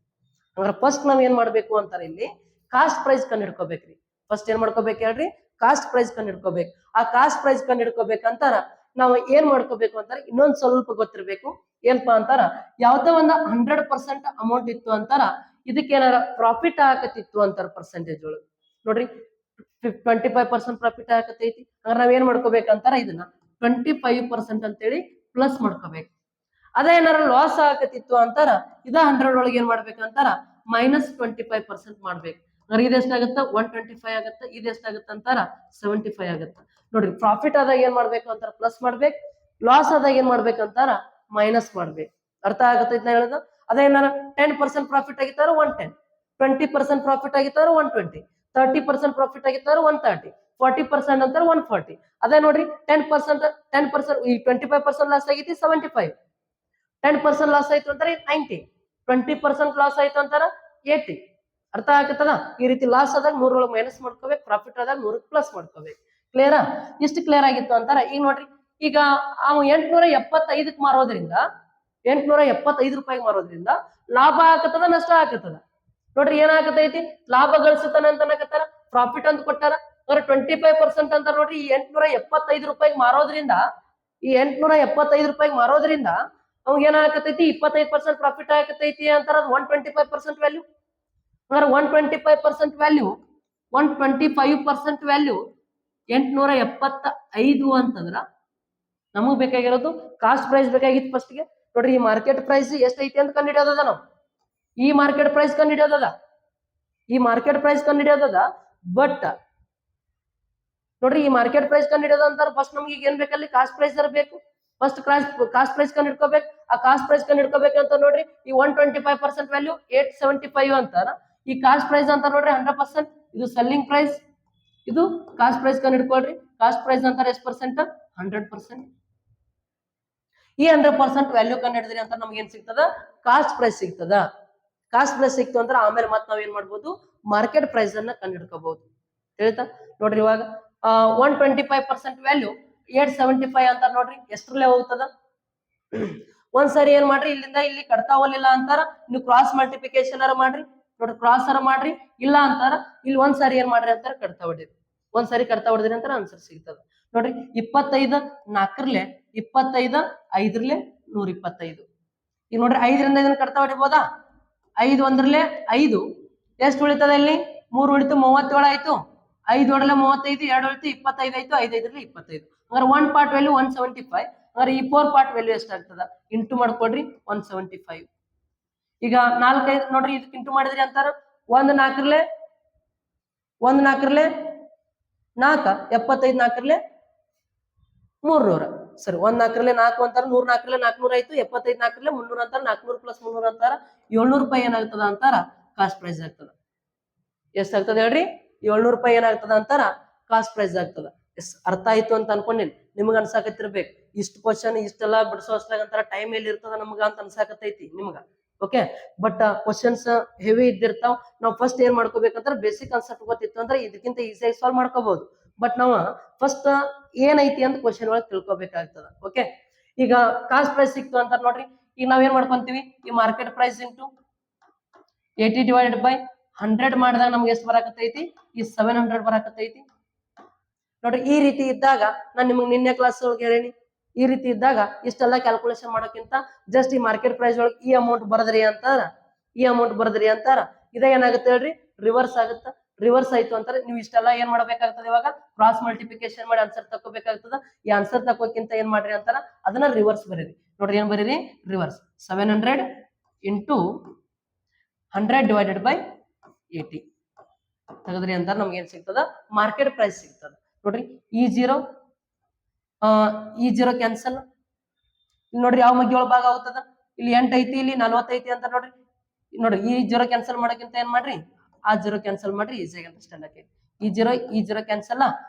ಹಂಗಾರ ಫಸ್ಟ್ ನಾವ್ ಏನ್ ಮಾಡ್ಬೇಕು ಅಂತಾರ ಇಲ್ಲಿ ಕಾಸ್ಟ್ ಪ್ರೈಸ್ ಕಂಡು ಹಿಡ್ಕೋಬೇಕ್ರಿ. ಫಸ್ಟ್ ಏನ್ ಮಾಡ್ಕೋಬೇಕು ಹೇಳ್ರಿ, ಕಾಸ್ಟ್ ಪ್ರೈಸ್ ಕಂಡು ಹಿಡ್ಕೋಬೇಕು. ಆ ಕಾಸ್ಟ್ ಪ್ರೈಸ್ ಕಂಡು ಹಿಡ್ಕೋಬೇಕಂತಾರ ನಾವು ಏನ್ ಮಾಡ್ಕೋಬೇಕು ಅಂತಾರ ಇನ್ನೊಂದ್ ಸ್ವಲ್ಪ ಗೊತ್ತಿರ್ಬೇಕು. ಏನಪ್ಪಾ ಅಂತಾರ ಯಾವ್ದೋ ಒಂದು 100% ಅಮೌಂಟ್ ಇತ್ತು ಅಂತಾರ ಇದಕ್ಕೆ ಏನಾರ ಪ್ರಾಫಿಟ್ ಆಗತ್ತಿತ್ತು ಅಂತಾರ ಪರ್ಸೆಂಟೇಜ್ ಒಳಗೆ ನೋಡ್ರಿ 25% ಪ್ರಾಫಿಟ್ ಆಗತೈತಿ. ಹಂಗಾರ ನಾವ್ ಏನ್ ಮಾಡ್ಕೋಬೇಕಂತಾರ ಇದನ್ನ 25% ಅಂತೇಳಿ ಪ್ಲಸ್ ಮಾಡ್ಕೋಬೇಕು. ಅದೇ ಏನಾರ ಲಾಸ್ ಆಗತ್ತಿತ್ತು ಅಂತಾರ ಇದ 100 ಒಳಗೆ ಏನ್ ಮಾಡ್ಬೇಕಂತಾರ -25% ಮಾಡ್ಬೇಕು. ಇದೆಷ್ಟಾಗತ್ತ 125 ಆಗತ್ತ, ಇದೆಷ್ಟಾಗತ್ತ ಅಂತಾರ 75 ಆಗತ್ತ. ನೋಡ್ರಿ ಪ್ರಾಫಿಟ್ ಆದಾಗ ಏನ್ ಮಾಡ್ಬೇಕು ಅಂತಾರ ಪ್ಲಸ್ ಮಾಡ್ಬೇಕು, ಲಾಸ್ ಆದಾಗ ಏನ್ ಮಾಡ್ಬೇಕಂತಾರ ಮೈನಸ್ ಮಾಡ್ಬೇಕು. ಅರ್ಥ ಆಗತ್ತೈತ್ ನಾ ಹೇಳೋದು. ಅದೇ ಏನಾರ 10% ಪ್ರಾಫಿಟ್ ಆಗಿತ್ತಾರ 110, 20% ಪ್ರಾಫಿಟ್ ಆಗಿತ್ತಾರ 120, 30% ಪ್ರಾಫಿಟ್ ಆಗಿತ್ತಾರ 130, 40% ಅಂತಾರ 140. ಅದೇ ನೋಡ್ರಿ 10% ಈ 25% ಲಾಸ್ ಆಗೈತಿ 75, 10% ಲಾಸ್ ಆಯ್ತು ಅಂತಾರೆ 90, 20% ಲಾಸ್ ಆಯ್ತು ಅಂತಾರ 80. ಅರ್ಥ ಆಗತ್ತದ. ಈ ರೀತಿ ಲಾಸ್ ಆದಾಗ 100 ಒಳಗೆ ಮೈನಸ್ ಮಾಡ್ಕೋಬೇಕು, ಪ್ರಾಫಿಟ್ ಆದಾಗ 100 ಪ್ಲಸ್ ಮಾಡ್ಕೋಬೇಕು. ಕ್ಲಿಯರಾ? ಇಷ್ಟು ಕ್ಲಿಯರ್ ಆಗಿತ್ತು ಅಂತಾರ. ಈಗ ನೋಡ್ರಿ ಈಗ ಅವ್ 875 ಮಾರೋದ್ರಿಂದ 875 ರೂಪಾಯಿಗೆ ಮಾರೋದ್ರಿಂದ ಲಾಭ ಆಗತ್ತದ ನಷ್ಟ ಆಗತ್ತದ? ನೋಡ್ರಿ ಏನಾಗತೈತಿ, ಲಾಭ ಗಳಿಸುತ್ತಾನೆ ಅಂತ ಅನ್ನಕತ್ತಾರ, ಪ್ರಾಫಿಟ್ ಅಂತ ಕೊಟ್ಟಾರ. 25% ಅಂತ ನೋಡ್ರಿ ಈ 875 ರೂಪಾಯಿಗೆ ಮಾರೋದ್ರಿಂದ ಈ 875 ರೂಪಾಯಿಗೆ ಮಾರೋದ್ರಿಂದ ಅವ್ ಏನಾಗತೈತಿ 25% ಪ್ರಾಫಿಟ್ ಆಗತೈತಿ ಅಂತಾರ. 125% ವ್ಯಾಲ್ಯೂ. ಅಂದ್ರೆ 125% ವ್ಯಾಲ್ಯೂ 125% ವ್ಯಾಲ್ಯೂ 875 ಅಂತಂದ್ರ ನಮಗ್ ಬೇಕಾಗಿರೋದು ಕಾಸ್ಟ್ ಪ್ರೈಸ್ ಬೇಕಾಗಿತ್ತು ಫಸ್ಟ್ಗೆ. ನೋಡ್ರಿ ಈ ಮಾರ್ಕೆಟ್ ಪ್ರೈಸ್ ಎಷ್ಟೈತಿ ಅಂತ ಕಂಡುಹಿಡಿಯೋದದ. ನಾವು ಈ ಮಾರ್ಕೆಟ್ ಪ್ರೈಸ್ ಕಂಡುಹಿಡಿಯೋದದ, ಈ ಮಾರ್ಕೆಟ್ ಪ್ರೈಸ್ ಕಂಡುಹಿಡಿಯೋದದ. ಬಟ್ ನೋಡ್ರಿ ಈ ಮಾರ್ಕೆಟ್ ಪ್ರೈಸ್ ಕಂಡುಹಿಡಿಯೋದ ಅಂತಾರ ಫಸ್ಟ್ ನಮ್ಗೆ ಈಗ ಏನ್ ಬೇಕಲ್ಲಿ ಕಾಸ್ಟ್ ಪ್ರೈಸ್ ಬೇಕು. ಫಸ್ಟ್ ಕಾಸ್ಟ್ ಪ್ರೈಸ್ ಕಂಡು ಹಿಡ್ಕೋಬೇಕು. ಆ ಕಾಸ್ಟ್ ಪ್ರೈಸ್ ಕಂಡು ಹಿಡ್ಕೋಬೇಕಂತ ನೋಡ್ರಿ ಈ 125% ವ್ಯಾಲ್ಯೂ 875 ಅಂತಾರ. ಈ ಕಾಸ್ಟ್ ಪ್ರೈಸ್ ಅಂತ ನೋಡ್ರಿ 100%, ಇದು ಸೆಲ್ಲಿಂಗ್ ಪ್ರೈಸ್, ಇದು ಕಾಸ್ಟ್ ಪ್ರೈಸ್ ಕಂಡು ಹಿಡ್ಕೊಳ್ರಿ. ಕಾಸ್ಟ್ ಪ್ರೈಸ್ ಅಂತಾರೆ ಎಷ್ಟು ಪರ್ಸೆಂಟ್? 100%. ಈ 100% ವ್ಯಾಲ್ಯೂ ಕಂಡು ಹಿಡಿದ್ರಿ ಅಂತ ನಮ್ಗೆ ಏನ್ ಸಿಗ್ತದ? ಕಾಸ್ಟ್ ಪ್ರೈಸ್ ಸಿಗ್ತದ. ಕಾಸ್ಟ್ ಪ್ರೈಸ್ ಸಿಕ್ತು ಅಂದ್ರೆ ಆಮೇಲೆ ಮತ್ತೆ ನಾವ್ ಏನ್ ಮಾಡ್ಬೋದು, ಮಾರ್ಕೆಟ್ ಪ್ರೈಸ್ ಅನ್ನ ಕಂಡು ಹಿಡ್ಕೋಬಹುದು. ಹೇಳ್ತಾ ನೋಡ್ರಿ ಇವಾಗ 125% ವ್ಯಾಲ್ಯೂ 875 ಅಂತ ನೋಡ್ರಿ ಎಷ್ಟ್ರಲ್ಲೇ ಹೋಗ್ತದ. ಒಂದ್ಸರಿ ಏನ್ ಮಾಡ್ರಿ ಇಲ್ಲಿಂದ ಇಲ್ಲಿ ಕಟ್ತಾ ಹೋಗ್ಲಿಲ್ಲ ಅಂತಾರ ನೀವು ಕ್ರಾಸ್ ಮಲ್ಟಿಪ್ಲಿಕೇಶನ್ ಮಾಡ್ರಿ. ನೋಡ್ರಿ ಕ್ರಾಸ್ ಮಾಡ್ರಿ, ಇಲ್ಲ ಅಂತಾರ ಇಲ್ಲಿ ಒಂದ್ಸರಿ ಏನ್ ಮಾಡ್ರಿ ಅಂತಾರ ಕಟ್ತಾ ಹೊಡಿರಿ. ಒಂದ್ಸರಿ ಕಟ್ತಾ ಹೊಡೆದ್ರಿ ಅಂತಾರ ಆನ್ಸರ್ ಸಿಗ್ತದ. ನೋಡ್ರಿ 25 4ರ್ಲೆ 25 5ರ್ಲೆ 125. ಈಗ ನೋಡ್ರಿ 5ರಿಂದ ಇದನ್ನ ಕಟ್ತಾ ಹೊಡಿಬೋದಾ? 5 1ರ್ಲೆ 5 ಎಷ್ಟು ಉಳಿತದ ಇಲ್ಲಿ? 3 ಉಳಿತು 37 ಆಯ್ತು. 5 ಒಡಲೆ 35, 2 ಉಳಿತು 25 ಆಯ್ತು. 5 5ರ್ಲೆ 25. ಹಂಗಾರೆ 1 ಪಾರ್ಟ್ ವ್ಯಾಲ್ಯೂ 175. ಹಂಗಾರೆ ಈ 4 ಪಾರ್ಟ್ ವ್ಯಾಲ್ಯೂ ಎಷ್ಟಾಗ್ತದ? ಇಂಟು ಮಾಡ್ಕೊಡ್ರಿ 175. ಈಗ 4 5 ನೋಡ್ರಿ ಇದಕ್ಕೆ ಇಂಟು ಮಾಡಿದ್ರಿ ಅಂತಾರ 1 4ರ್ಲೆ 4 75 4ರ್ಲೆ 300. ಸರಿ 1 4ರ್ಲೆ 4 ಅಂತಾರ 100 4ರ್ಲೆ 400 ಆಯ್ತು. 75 4ರ್ಲೆ 300 ಅಂತಾರ. 400 ಪ್ಲಸ್ 300 ಅಂತಾರ 700 ರೂಪಾಯಿ ಏನಾಗ್ತದ ಅಂತಾರ ಕಾಸ್ಟ್ ಪ್ರೈಸ್ ಆಗ್ತದ. ಎಷ್ಟಾಗ್ತದ ಹೇಳ್ರಿ? 700 ರೂಪಾಯಿ ಏನಾಗ್ತದ ಅಂತಾರ ಕಾಸ್ಟ್ ಪ್ರೈಸ್ ಆಗ್ತದ. ಎಸ್ ಅರ್ಥ ಆಯ್ತು ಅಂತ ಅನ್ಕೊಂಡೇನಿ. ನಿಮ್ಗೆ ಅನ್ಸಾಕತ್ತಿರ್ಬೇಕು ಇಷ್ಟು ಕ್ವಶನ್ ಇಷ್ಟೆಲ್ಲ ಬಿಡಿಸೋ ಅಷ್ಟಾಗ ಅಂತಾರ ಟೈಮ್ ಎಲ್ಲಿ ಇರ್ತದ ನಮ್ಗ ಅಂತ ಅನ್ಸಾಕತ್ತೈತಿ ನಿಮ್ಗ. ಓಕೆ, ಬಟ್ ಕ್ವಶನ್ಸ್ ಹೆವಿ ಇದ್ದಿರ್ತಾವ. ನಾವು ಫಸ್ಟ್ ಏನ್ ಮಾಡ್ಕೋಬೇಕಂದ್ರೆ ಬೇಸಿಕ್ ಕಾನ್ಸೆಪ್ಟ್ ಗೊತ್ತಿತ್ತು ಅಂದ್ರೆ ಇದಕ್ಕಿಂತ ಈಸಿಯಾಗಿ ಸಾಲ್ವ್ ಮಾಡ್ಕೋಬಹುದು. ಬಟ್ ನಾವು ಫಸ್ಟ್ ಏನೈತಿ ಅಂತ ಕ್ವಶನ್ ಒಳಗೆ ತಿಳ್ಕೊಬೇಕಾಗ್ತದ. ಓಕೆ, ಈಗ ಕಾಸ್ಟ್ ಪ್ರೈಸ್ ಸಿಕ್ತು ಅಂತ ನೋಡ್ರಿ. ಈಗ ನಾವ್ ಏನ್ ಮಾಡ್ಕೊಂತೀವಿ, ಈ market price into 80 divided by 100 ಮಾಡಿದಾಗ ನಮ್ಗೆ ಎಷ್ಟು ಬರಾಕತ್ತೈತಿ? ಈ 700 ಬರಾಕತ್ತೈತಿ. ನೋಡ್ರಿ ಈ ರೀತಿ ಇದ್ದಾಗ ನಾನು ನಿಮ್ಗೆ ನಿನ್ನೆ ಕ್ಲಾಸ್ ಒಳಗೆ ಹೇಳೀನಿ, ಈ ರೀತಿ ಇದ್ದಾಗ ಇಷ್ಟೆಲ್ಲ ಕ್ಯಾಲ್ಕುಲೇಷನ್ ಮಾಡೋಕ್ಕಿಂತ ಜಸ್ಟ್ ಈ ಮಾರ್ಕೆಟ್ ಪ್ರೈಸ್ ಒಳಗೆ ಈ ಅಮೌಂಟ್ ಬರದ್ರಿ ಅಂತಾರ, ಈ ಅಮೌಂಟ್ ಬರದ್ರಿ ಅಂತಾರ. ಇದೇ ಏನಾಗುತ್ತೆ ಹೇಳ್ರಿ? ರಿವರ್ಸ್ ಆಗುತ್ತ. ರಿವರ್ಸ್ ಆಯ್ತು ಅಂತಾರೆ ನೀವು ಇಷ್ಟೆಲ್ಲ ಏನ್ ಮಾಡ್ಬೇಕಾಗ್ತದೆ? ಇವಾಗ ಕ್ರಾಸ್ ಮಲ್ಟಿಪ್ಲಿಕೇಶನ್ ಮಾಡಿ ಆನ್ಸರ್ ತಕೋಬೇಕಾಗ್ತದ. ಈ ಆನ್ಸರ್ ತಕೋಕ್ಕಿಂತ ಏನ್ ಮಾಡ್ರಿ ಅಂತಾರ ಅದನ್ನ ರಿವರ್ಸ್ ಬರೀರಿ. ನೋಡ್ರಿ ಏನ್ ಬರೀರಿ? ರಿವರ್ಸ್ 700 ಇಂಟು 100 ಡಿವೈಡೆಡ್ ಬೈ 80 ತೆಗೆದ್ರಿ ಅಂತ ನಮ್ಗೆ ಏನ್ ಸಿಗ್ತದ? ಮಾರ್ಕೆಟ್ ಪ್ರೈಸ್ ಸಿಗ್ತದ. ನೋಡ್ರಿ ಈ ಜೀರೋ ಕ್ಯಾನ್ಸಲ್. ನೋಡ್ರಿ ಯಾವ ಮಗ್ಗಿ ಒಳ ಭಾಗ ಆಗ್ತದ? ಇಲ್ಲಿ 8 ಐತಿ, ಇಲ್ಲಿ 40 ಐತಿ ಅಂತ ನೋಡ್ರಿ. ನೋಡ್ರಿ ಈ ಜೀರೋ ಕ್ಯಾನ್ಸಲ್ ಮಾಡಕ್ಕಿಂತ ಏನ್ ಮಾಡ್ರಿ ಆ ಜೀರೋ ಕ್ಯಾನ್ಸಲ್ ಮಾಡ್ರಿ, ಈಸಿಯಾಗಿ ಅಂಡರ್ಸ್ಟ್ಯಾಂಡ್ ಆಕೈತಿ. ಈ ಜೀರೋ ಕ್ಯಾನ್ಸಲ್.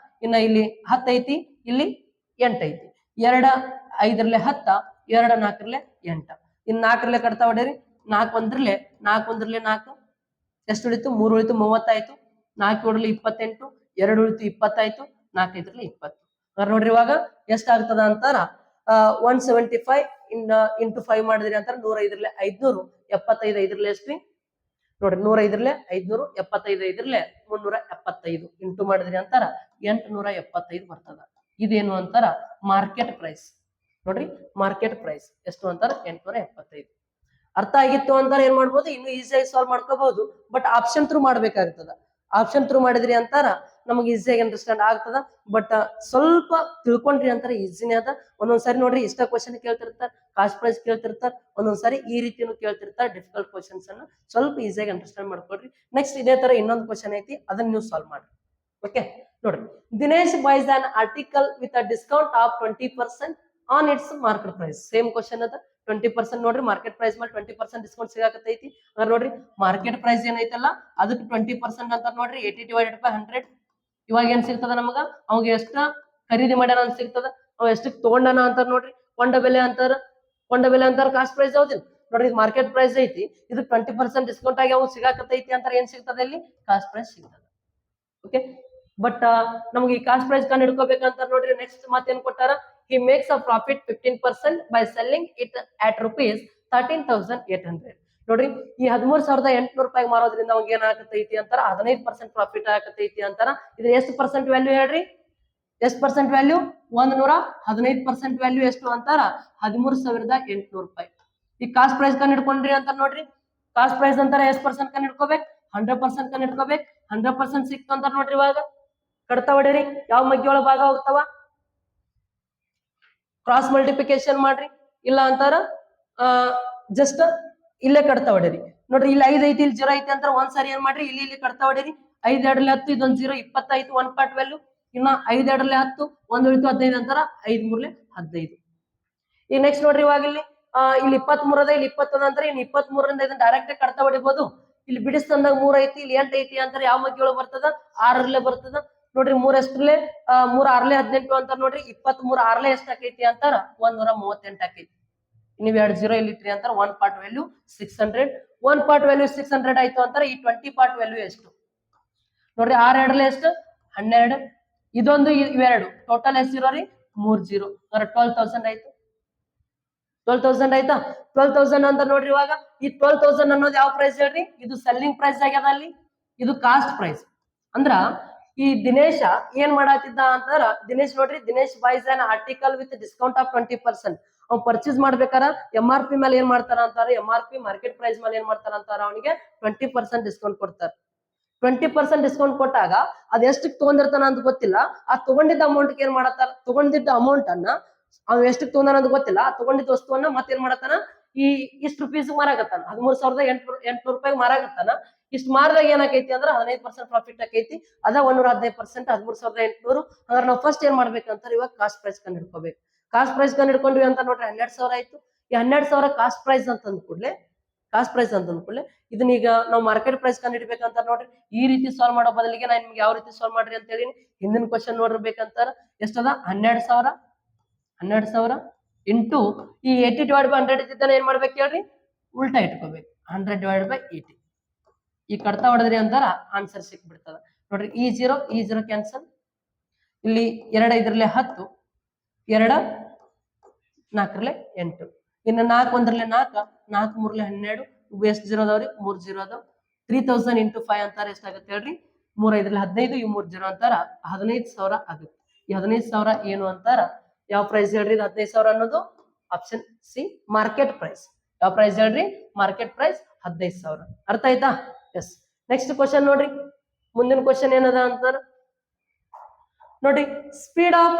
ಇನ್ನ ಇಲ್ಲಿ 10 ಐತಿ, ಇಲ್ಲಿ 8 ಐತಿ. 2 5ರ್ಲೆ 10, 2 4ರ್ಲೆ 8. ಇನ್ 4ರ್ಲೆ ಕಟ್ತಾ ಹೊಡೀರಿ. 4 1ರ್ಲೆ 4 4 ಎಷ್ಟು ಉಳಿತು? 3 ಉಳಿತು 30 ಆಯ್ತು. 4 ಹೊಡಲಿ 28, 2 ಉಳಿತು 20 ಆಯ್ತು. 4 ಐದರಲ್ಲಿ 20. ನೋಡ್ರಿ ಇವಾಗ ಎಷ್ಟಾಗ್ತದ ಅಂತಾರ 175 ಇಂಟು 5 ಮಾಡಿದ್ರಿ ಅಂತಾರ 105ರಲ್ಲಿ 500, 75 ಐದರಲ್ಲಿ ಎಷ್ಟ್ರಿ? ನೋಡ್ರಿ 105ರಲ್ಲಿ 500, 75 ಐದರಲ್ಲಿ 375 ಇಂಟು ಮಾಡಿದ್ರಿ ಅಂತಾರ 875 ಬರ್ತದ. ಇದೇನು ಅಂತಾರ ಮಾರ್ಕೆಟ್ ಪ್ರೈಸ್. ನೋಡ್ರಿ ಮಾರ್ಕೆಟ್ ಪ್ರೈಸ್ ಎಷ್ಟು ಅಂತಾರ 875. ಅರ್ಥ ಆಗಿತ್ತು ಅಂತಾರ ಏನ್ ಮಾಡ್ಬೋದು? ಇನ್ನು ಈಸಿಯಾಗಿ ಸಾಲ್ವ್ ಮಾಡ್ಕೋಬಹುದು. ಬಟ್ ಆಪ್ಷನ್ ಥ್ರೂ ಮಾಡ್ಬೇಕಾಗ್ತದ. ಆಪ್ಷನ್ ಥ್ರೂ ಮಾಡಿದ್ರಿ ಅಂತಾರ ನಮಗೆ ಈಸಿಯಾಗಿ ಅಂಡರ್ಸ್ಟ್ಯಾಂಡ್ ಆಗ್ತದ. ಬಟ್ ಸ್ವಲ್ಪ ತಿಳ್ಕೊಂಡ್ರಿ ಅಂತಾರ ಈಸಿನೇ ಅದ. ಒಂದೊಂದ್ಸರಿ ನೋಡ್ರಿ ಇಷ್ಟ ಕ್ವಶನ್ ಕೇಳ್ತಿರ್ತಾರ, ಕಾಸ್ಟ್ ಪ್ರೈಸ್ ಕೇಳ್ತಿರ್ತಾರ, ಒಂದೊಂದ್ಸರಿ ಈ ರೀತಿನೂ ಕೇಳ್ತಿರ್ತಾರ. ಡಿಫಿಕಲ್ಟ್ ಕ್ವಶನ್ಸ್ ಅನ್ನ ಸ್ವಲ್ಪ ಈಸಿಯಾಗಿ ಅಂಡರ್ಸ್ಟ್ಯಾಂಡ್ ಮಾಡ್ಕೊಳ್ರಿ. ನೆಕ್ಸ್ಟ್ ಇದೇ ತರ ಇನ್ನೊಂದು ಕ್ವಶನ್ ಐತಿ, ಅದನ್ನ ನೀವು ಸಾಲ್ವ್ ಮಾಡ್ರಿ. ಓಕೆ ನೋಡ್ರಿ, Dinesh buys an article with a discount of 20% on its market price. Same question ಅದ. 20% ನೋಡ್ರಿ ಮಾರ್ಕೆಟ್ ಪ್ರೈಸ್ ಮೇಲೆ 20% ಡಿಸ್ಕೌಂಟ್ ಸಿಗಾಕತೈತಿ. ಅಂದ್ರೆ ನೋಡ್ರಿ ಮಾರ್ಕೆಟ್ ಪ್ರೈಸ್ ಏನೈತಲ್ಲ ಅದಕ್ಕೆ 20% ಅಂತ ನೋಡ್ರಿ 80/100. ಇವಾಗ ಏನ್ ಸಿಗ್ತದ ನಮಗ? ಅವಾಗ ಎಷ್ಟ ಖರೀದಿ ಮಾಡ್ಯಾನ ಅಂತ ಸಿಗ್ತದ, ಅವ್ ಎಷ್ಟಕ್ಕೆ ತಗೊಂಡಾನ ಅಂತ ನೋಡ್ರಿ ಕೊಂಡ ಬೆಲೆ ಅಂತಾರ. ಕೊಂಡ ಬೆಲೆ ಅಂತಾರ ಕಾಸ್ಟ್ ಪ್ರೈಸ್ ಹೌದಿಲ್ಲ? ನೋಡ್ರಿ ಮಾರ್ಕೆಟ್ ಪ್ರೈಸ್ ಐತಿ, ಇದು 20% ಡಿಸ್ಕೌಂಟ್ ಆಗಿ ಅವ್ ಸಿಗಾಕತೈತಿ ಅಂತ ಏನ್ ಸಿಗ್ತದೆ? ಇಲ್ಲಿ ಕಾಸ್ಟ್ ಪ್ರೈಸ್ ಸಿಗ್ತದ. ಓಕೆ, ಬಟ್ ನಮ್ಗೆ ಈ ಕಾಸ್ಟ್ ಪ್ರೈಸ್ ಕಂಡು ಹಿಡ್ಕೋಬೇಕಂತ ನೋಡ್ರಿ ನೆಕ್ಸ್ಟ್ ಮತ್ತೇನ್ ಕೊಟ್ಟಾರ? he makes a profit 15% by selling it at rupees 13,800. ನೋಡ್ರಿ ಈ 13,800 ರೂಪಾಯಿ ಮಾರೋದ್ರಿಂದ ಅವಾಗ ಏನಾಗತೈತಿ ಅಂತಾರ 15% ಪ್ರಾಫಿಟ್ ಆಗತೈತಿ ಅಂತಾರ. ಇದು ಎಷ್ಟು ಪರ್ಸೆಂಟ್ ವ್ಯಾಲ್ಯೂ ಹೇಳ್ರಿ? ಎಷ್ಟು ಪರ್ಸೆಂಟ್ ವ್ಯಾಲ್ಯೂ? 115% ವ್ಯಾಲ್ಯೂ ಎಷ್ಟು ಅಂತಾರ 13,800 ರೂಪಾಯಿ. ಈ ಕಾಸ್ಟ್ ಪ್ರೈಸ್ ಕಂಡು ಹಿಡ್ಕೊಂಡ್ರಿ ಅಂತ ನೋಡ್ರಿ. ಕಾಸ್ಟ್ ಪ್ರೈಸ್ ಅಂತಾರ ಎಷ್ಟು ಪರ್ಸೆಂಟ್ ಕಂಡು ಹಿಡ್ಕೋಬೇಕು? 100% ಕಂಡು ಹಿಡ್ಕೋಬೇಕು. 100% ಸಿಕ್ತು ಅಂತ ನೋಡ್ರಿ. ಇವಾಗ ಕಡ್ತಾ ಹೊಡೀರಿ, ಯಾವ ಮಗ್ಗಿ ಒಳಗ ಭಾಗ ಹೋಗ್ತಾವ? ಕ್ರಾಸ್ ಮಲ್ಟಿಪ್ಲಿಕೇಶನ್ ಮಾಡ್ರಿ. ಇಲ್ಲ ಅಂತಾರ ಜಸ್ಟ್ ಇಲ್ಲೇ ಕಡ್ತಾ ಹೊಡೀರಿ. ನೋಡ್ರಿ ಇಲ್ಲಿ 5 ಐತಿ, ಇಲ್ಲಿ 0 ಐತಿ ಅಂತಾರ ಒಂದ್ಸಾರಿ ಏನ್ ಮಾಡ್ರಿ ಇಲ್ಲಿ ಕಡ್ತಾ ಹೊಡೀರಿ. 5 2ರಲ್ಲಿ 10, ಇದೊಂದು 0, 20 ಆಯ್ತು 1 ಪಾರ್ಟ್ ವ್ಯಾಲ್ಯೂ. ಇನ್ನ 5 2ರಲ್ಲಿ 10, 1 ಉಳಿತು 15 ಅಂತಾರ 5 3ಲೆ 15. ಈಗ ನೆಕ್ಸ್ಟ್ ನೋಡ್ರಿ ಇವಾಗ ಇಲ್ಲಿ 23 ಅದ, ಇಲ್ಲಿ 20 ಅಂತಾರೆ. ಇನ್ನು 23ರಿಂದ ಇದನ್ನ ಡೈರೆಕ್ಟ್ ಕಡ್ತಾ ಹೊಡಿಬಹುದು. ಇಲ್ಲಿ ಬಿಡಿಸ್ತಂದಾಗ 3 ಐತಿ, ಇಲ್ಲಿ 8 ಐತಿ ಅಂತಾರೆ. ಯಾವ ಮಗ್ಗಿ ಒಳಗೆ ಬರ್ತದ? 6ರಲ್ಲೇ ಬರ್ತದ. ನೋಡ್ರಿ 3 ಎಷ್ಟರಲ್ಲೇ 3 6ಲೆ 18 ಅಂತ ನೋಡ್ರಿ. 23 6ಲೆ ಎಷ್ಟು ಆಕೈತಿ ಅಂತಾರ 138 ಆಕೈತಿ. ನೀವು 2 0 ಇಲ್ಲಿ ಇಟ್ರಿ ಅಂತಾರ 1 ಪಾರ್ಟ್ ವ್ಯಾಲ್ಯೂ 600. 1 ಪಾರ್ಟ್ ವ್ಯಾಲ್ಯೂ 600 ಆಯ್ತು ಅಂತಾರ ಈ 20 ಪಾರ್ಟ್ ವ್ಯಾಲ್ಯೂ ಎಷ್ಟು ನೋಡ್ರಿ? 6 2ಲೆ ಎಷ್ಟು? 12. ಇದೊಂದು ಇವೆರಡು ಟೋಟಲ್ ಎಷ್ಟು 0 ರೀ? 3 0. 12,000 ಆಯ್ತು. 12,000 ಆಯ್ತಾ? 12,000 ಅಂತ ನೋಡ್ರಿ. ಇವಾಗ ಈ 12,000 ಅನ್ನೋದು ಯಾವ ಪ್ರೈಸ್ ಹೇಳ್ರಿ? ಇದು ಸೆಲ್ಲಿಂಗ್ ಪ್ರೈಸ್ ಆಗ್ಯದ. ಅಲ್ಲಿ ಇದು ಕಾಸ್ಟ್ ಪ್ರೈಸ್. ಅಂದ್ರ ಈ ದಿನೇಶ ಏನ್ ಮಾಡತ್ತಿದ್ದ ಅಂತಾರ, ದಿನೇಶ್ ನೋಡ್ರಿ, Dinesh buys an article with discount of 20%. ಅವ್ನು ಪರ್ಚೇಸ್ ಮಾಡ್ಬೇಕಾರ MRP ಮೇಲೆ ಏನ್ ಮಾಡ್ತಾರ ಅಂತಾರ? MRP ಮಾರ್ಕೆಟ್ ಪ್ರೈಸ್ ಮೇಲೆ ಏನ್ ಮಾಡ್ತಾರ ಅಂತಾರ? ಅವನಿಗೆ 20% ಡಿಸ್ಕೌಂಟ್ ಕೊಡ್ತಾರ. 20% ಡಿಸ್ಕೌಂಟ್ ಕೊಟ್ಟಾಗ ಅದ್ ಎಷ್ಟಕ್ಕೆ ತಗೊಂಡಿರ್ತಾನ ಅಂತ ಗೊತ್ತಿಲ್ಲ. ಆ ತಗೊಂಡಿದ್ದ ಅಮೌಂಟ್ ಏನ್ ಮಾಡತ್ತಾರ? ತಗೊಂಡಿದ್ದ ಅಮೌಂಟ್ ಅನ್ನ ಅವ್ನು ಎಷ್ಟಕ್ಕೆ ತಗೊಂಡಾನ ಅಂತ ಗೊತ್ತಿಲ್ಲ. ಆ ತಗೊಂಡಿದ್ದ ವಸ್ತುವನ್ನ ಮತ್ತೇನ್ ಮಾಡತ್ತಾನ? ಇಷ್ಟು ರುಪೀಸ್ ಮಾರಾಕತ್ತಾನ. 13,800 ರೂಪಾಯಿ ಮಾರಾಕತ್ತಾನ. ಇಷ್ಟು ಮಾರದಾಗ ಏನಾಕೈತಿ ಅಂದ್ರ 15% ಪ್ರಾಫಿಟ್ ಆಕೈತಿ. ಅದ 115% 13,800. ಅಂದ್ರೆ ನಾವು ಫಸ್ಟ್ ಏನ್ ಮಾಡ್ಬೇಕಂತಾರ? ಇವಾಗ ಕಾಸ್ಟ್ ಪ್ರೈಸ್ ಕಂಡು ಹಿಡ್ಕೋಬೇಕು. ಕಾಸ್ಟ್ ಪ್ರೈಸ್ ಕಂಡು ಹಿಡ್ಕೊಂಡ್ವಿ ಅಂತ ನೋಡ್ರಿ 12,000 ಆಯ್ತು. ಈ 12,000 ಕಾಸ್ಟ್ ಪ್ರೈಸ್ ಅಂತ ಅಂದ್ಕೂಡ್ಲೆ ಇದನ್ನ ಈಗ ನಾವು ಮಾರ್ಕೆಟ್ ಪ್ರೈಸ್ ಕಂಡು ಹಿಡ್ಬೇಕಂತ ನೋಡ್ರಿ. ಈ ರೀತಿ ಸಾಲ್ವ್ ಮಾಡೋ ಬದಲಿಗೆ ನಾನು ನಿಮ್ಗೆ ಯಾವ ರೀತಿ ಸಾಲ್ವ್ ಮಾಡ್ರಿ ಅಂತ ಹೇಳಿ ಹಿಂದಿನ ಕ್ವಶನ್ ನೋಡಿರ್ಬೇಕಂತಾರ. ಎಷ್ಟದ? 12,000 ಇಂಟು ಈ 80/100 ಇದ್ದಿದ್ದನ್ನ ಏನ್ ಮಾಡ್ಬೇಕು ಹೇಳ್ರಿ? ಉಲ್ಟಾ ಇಟ್ಕೋಬೇಕು. 100/80. ಈ ಕಡ್ತಾ ಹೊಡೆದ್ರಿ ಅಂತಾರ ಆನ್ಸರ್ ಸಿಕ್ಬಿಡ್ತದ ನೋಡ್ರಿ. ಈ 0 ಕ್ಯಾನ್ಸಲ್. ಇಲ್ಲಿ 2 5ರಲ್ಲಿ 10, 2 4ರಲ್ಲಿ 8. ಇನ್ನು 4 1ರಲ್ಲಿ 4, 4 3ರಲ್ಲಿ 12. ಎಷ್ಟು 0 ಅದಾವ್ರಿ? 3 0 ಅದಾವ. 3,000 ಇಂಟು 5 ಅಂತಾರ ಎಷ್ಟಾಗತ್ತೆ ಹೇಳ್ರಿ? 3 5ರಲ್ಲಿ 15, ಈ 3 0 ಅಂತಾರ 15,000 ಆಗುತ್ತೆ. ಈ 15,000 ಏನು ಅಂತಾರ? ಯಾವ ಪ್ರೈಸ್ ಹೇಳ್ರಿ? 15,000 ಅನ್ನೋದು ಆಪ್ಷನ್ ಸಿ ಮಾರ್ಕೆಟ್ ಪ್ರೈಸ್. ಯಾವ ಪ್ರೈಸ್ ಹೇಳ್ರಿ? Market price 15,000. ಅರ್ಥ ಆಯ್ತಾ? ಎಸ್. ನೆಕ್ಸ್ಟ್ ಕ್ವಶನ್ ನೋಡ್ರಿ. ಮುಂದಿನ ಕ್ವಶನ್ ಏನದ ಅಂತಾರ ನೋಡ್ರಿ. Speed of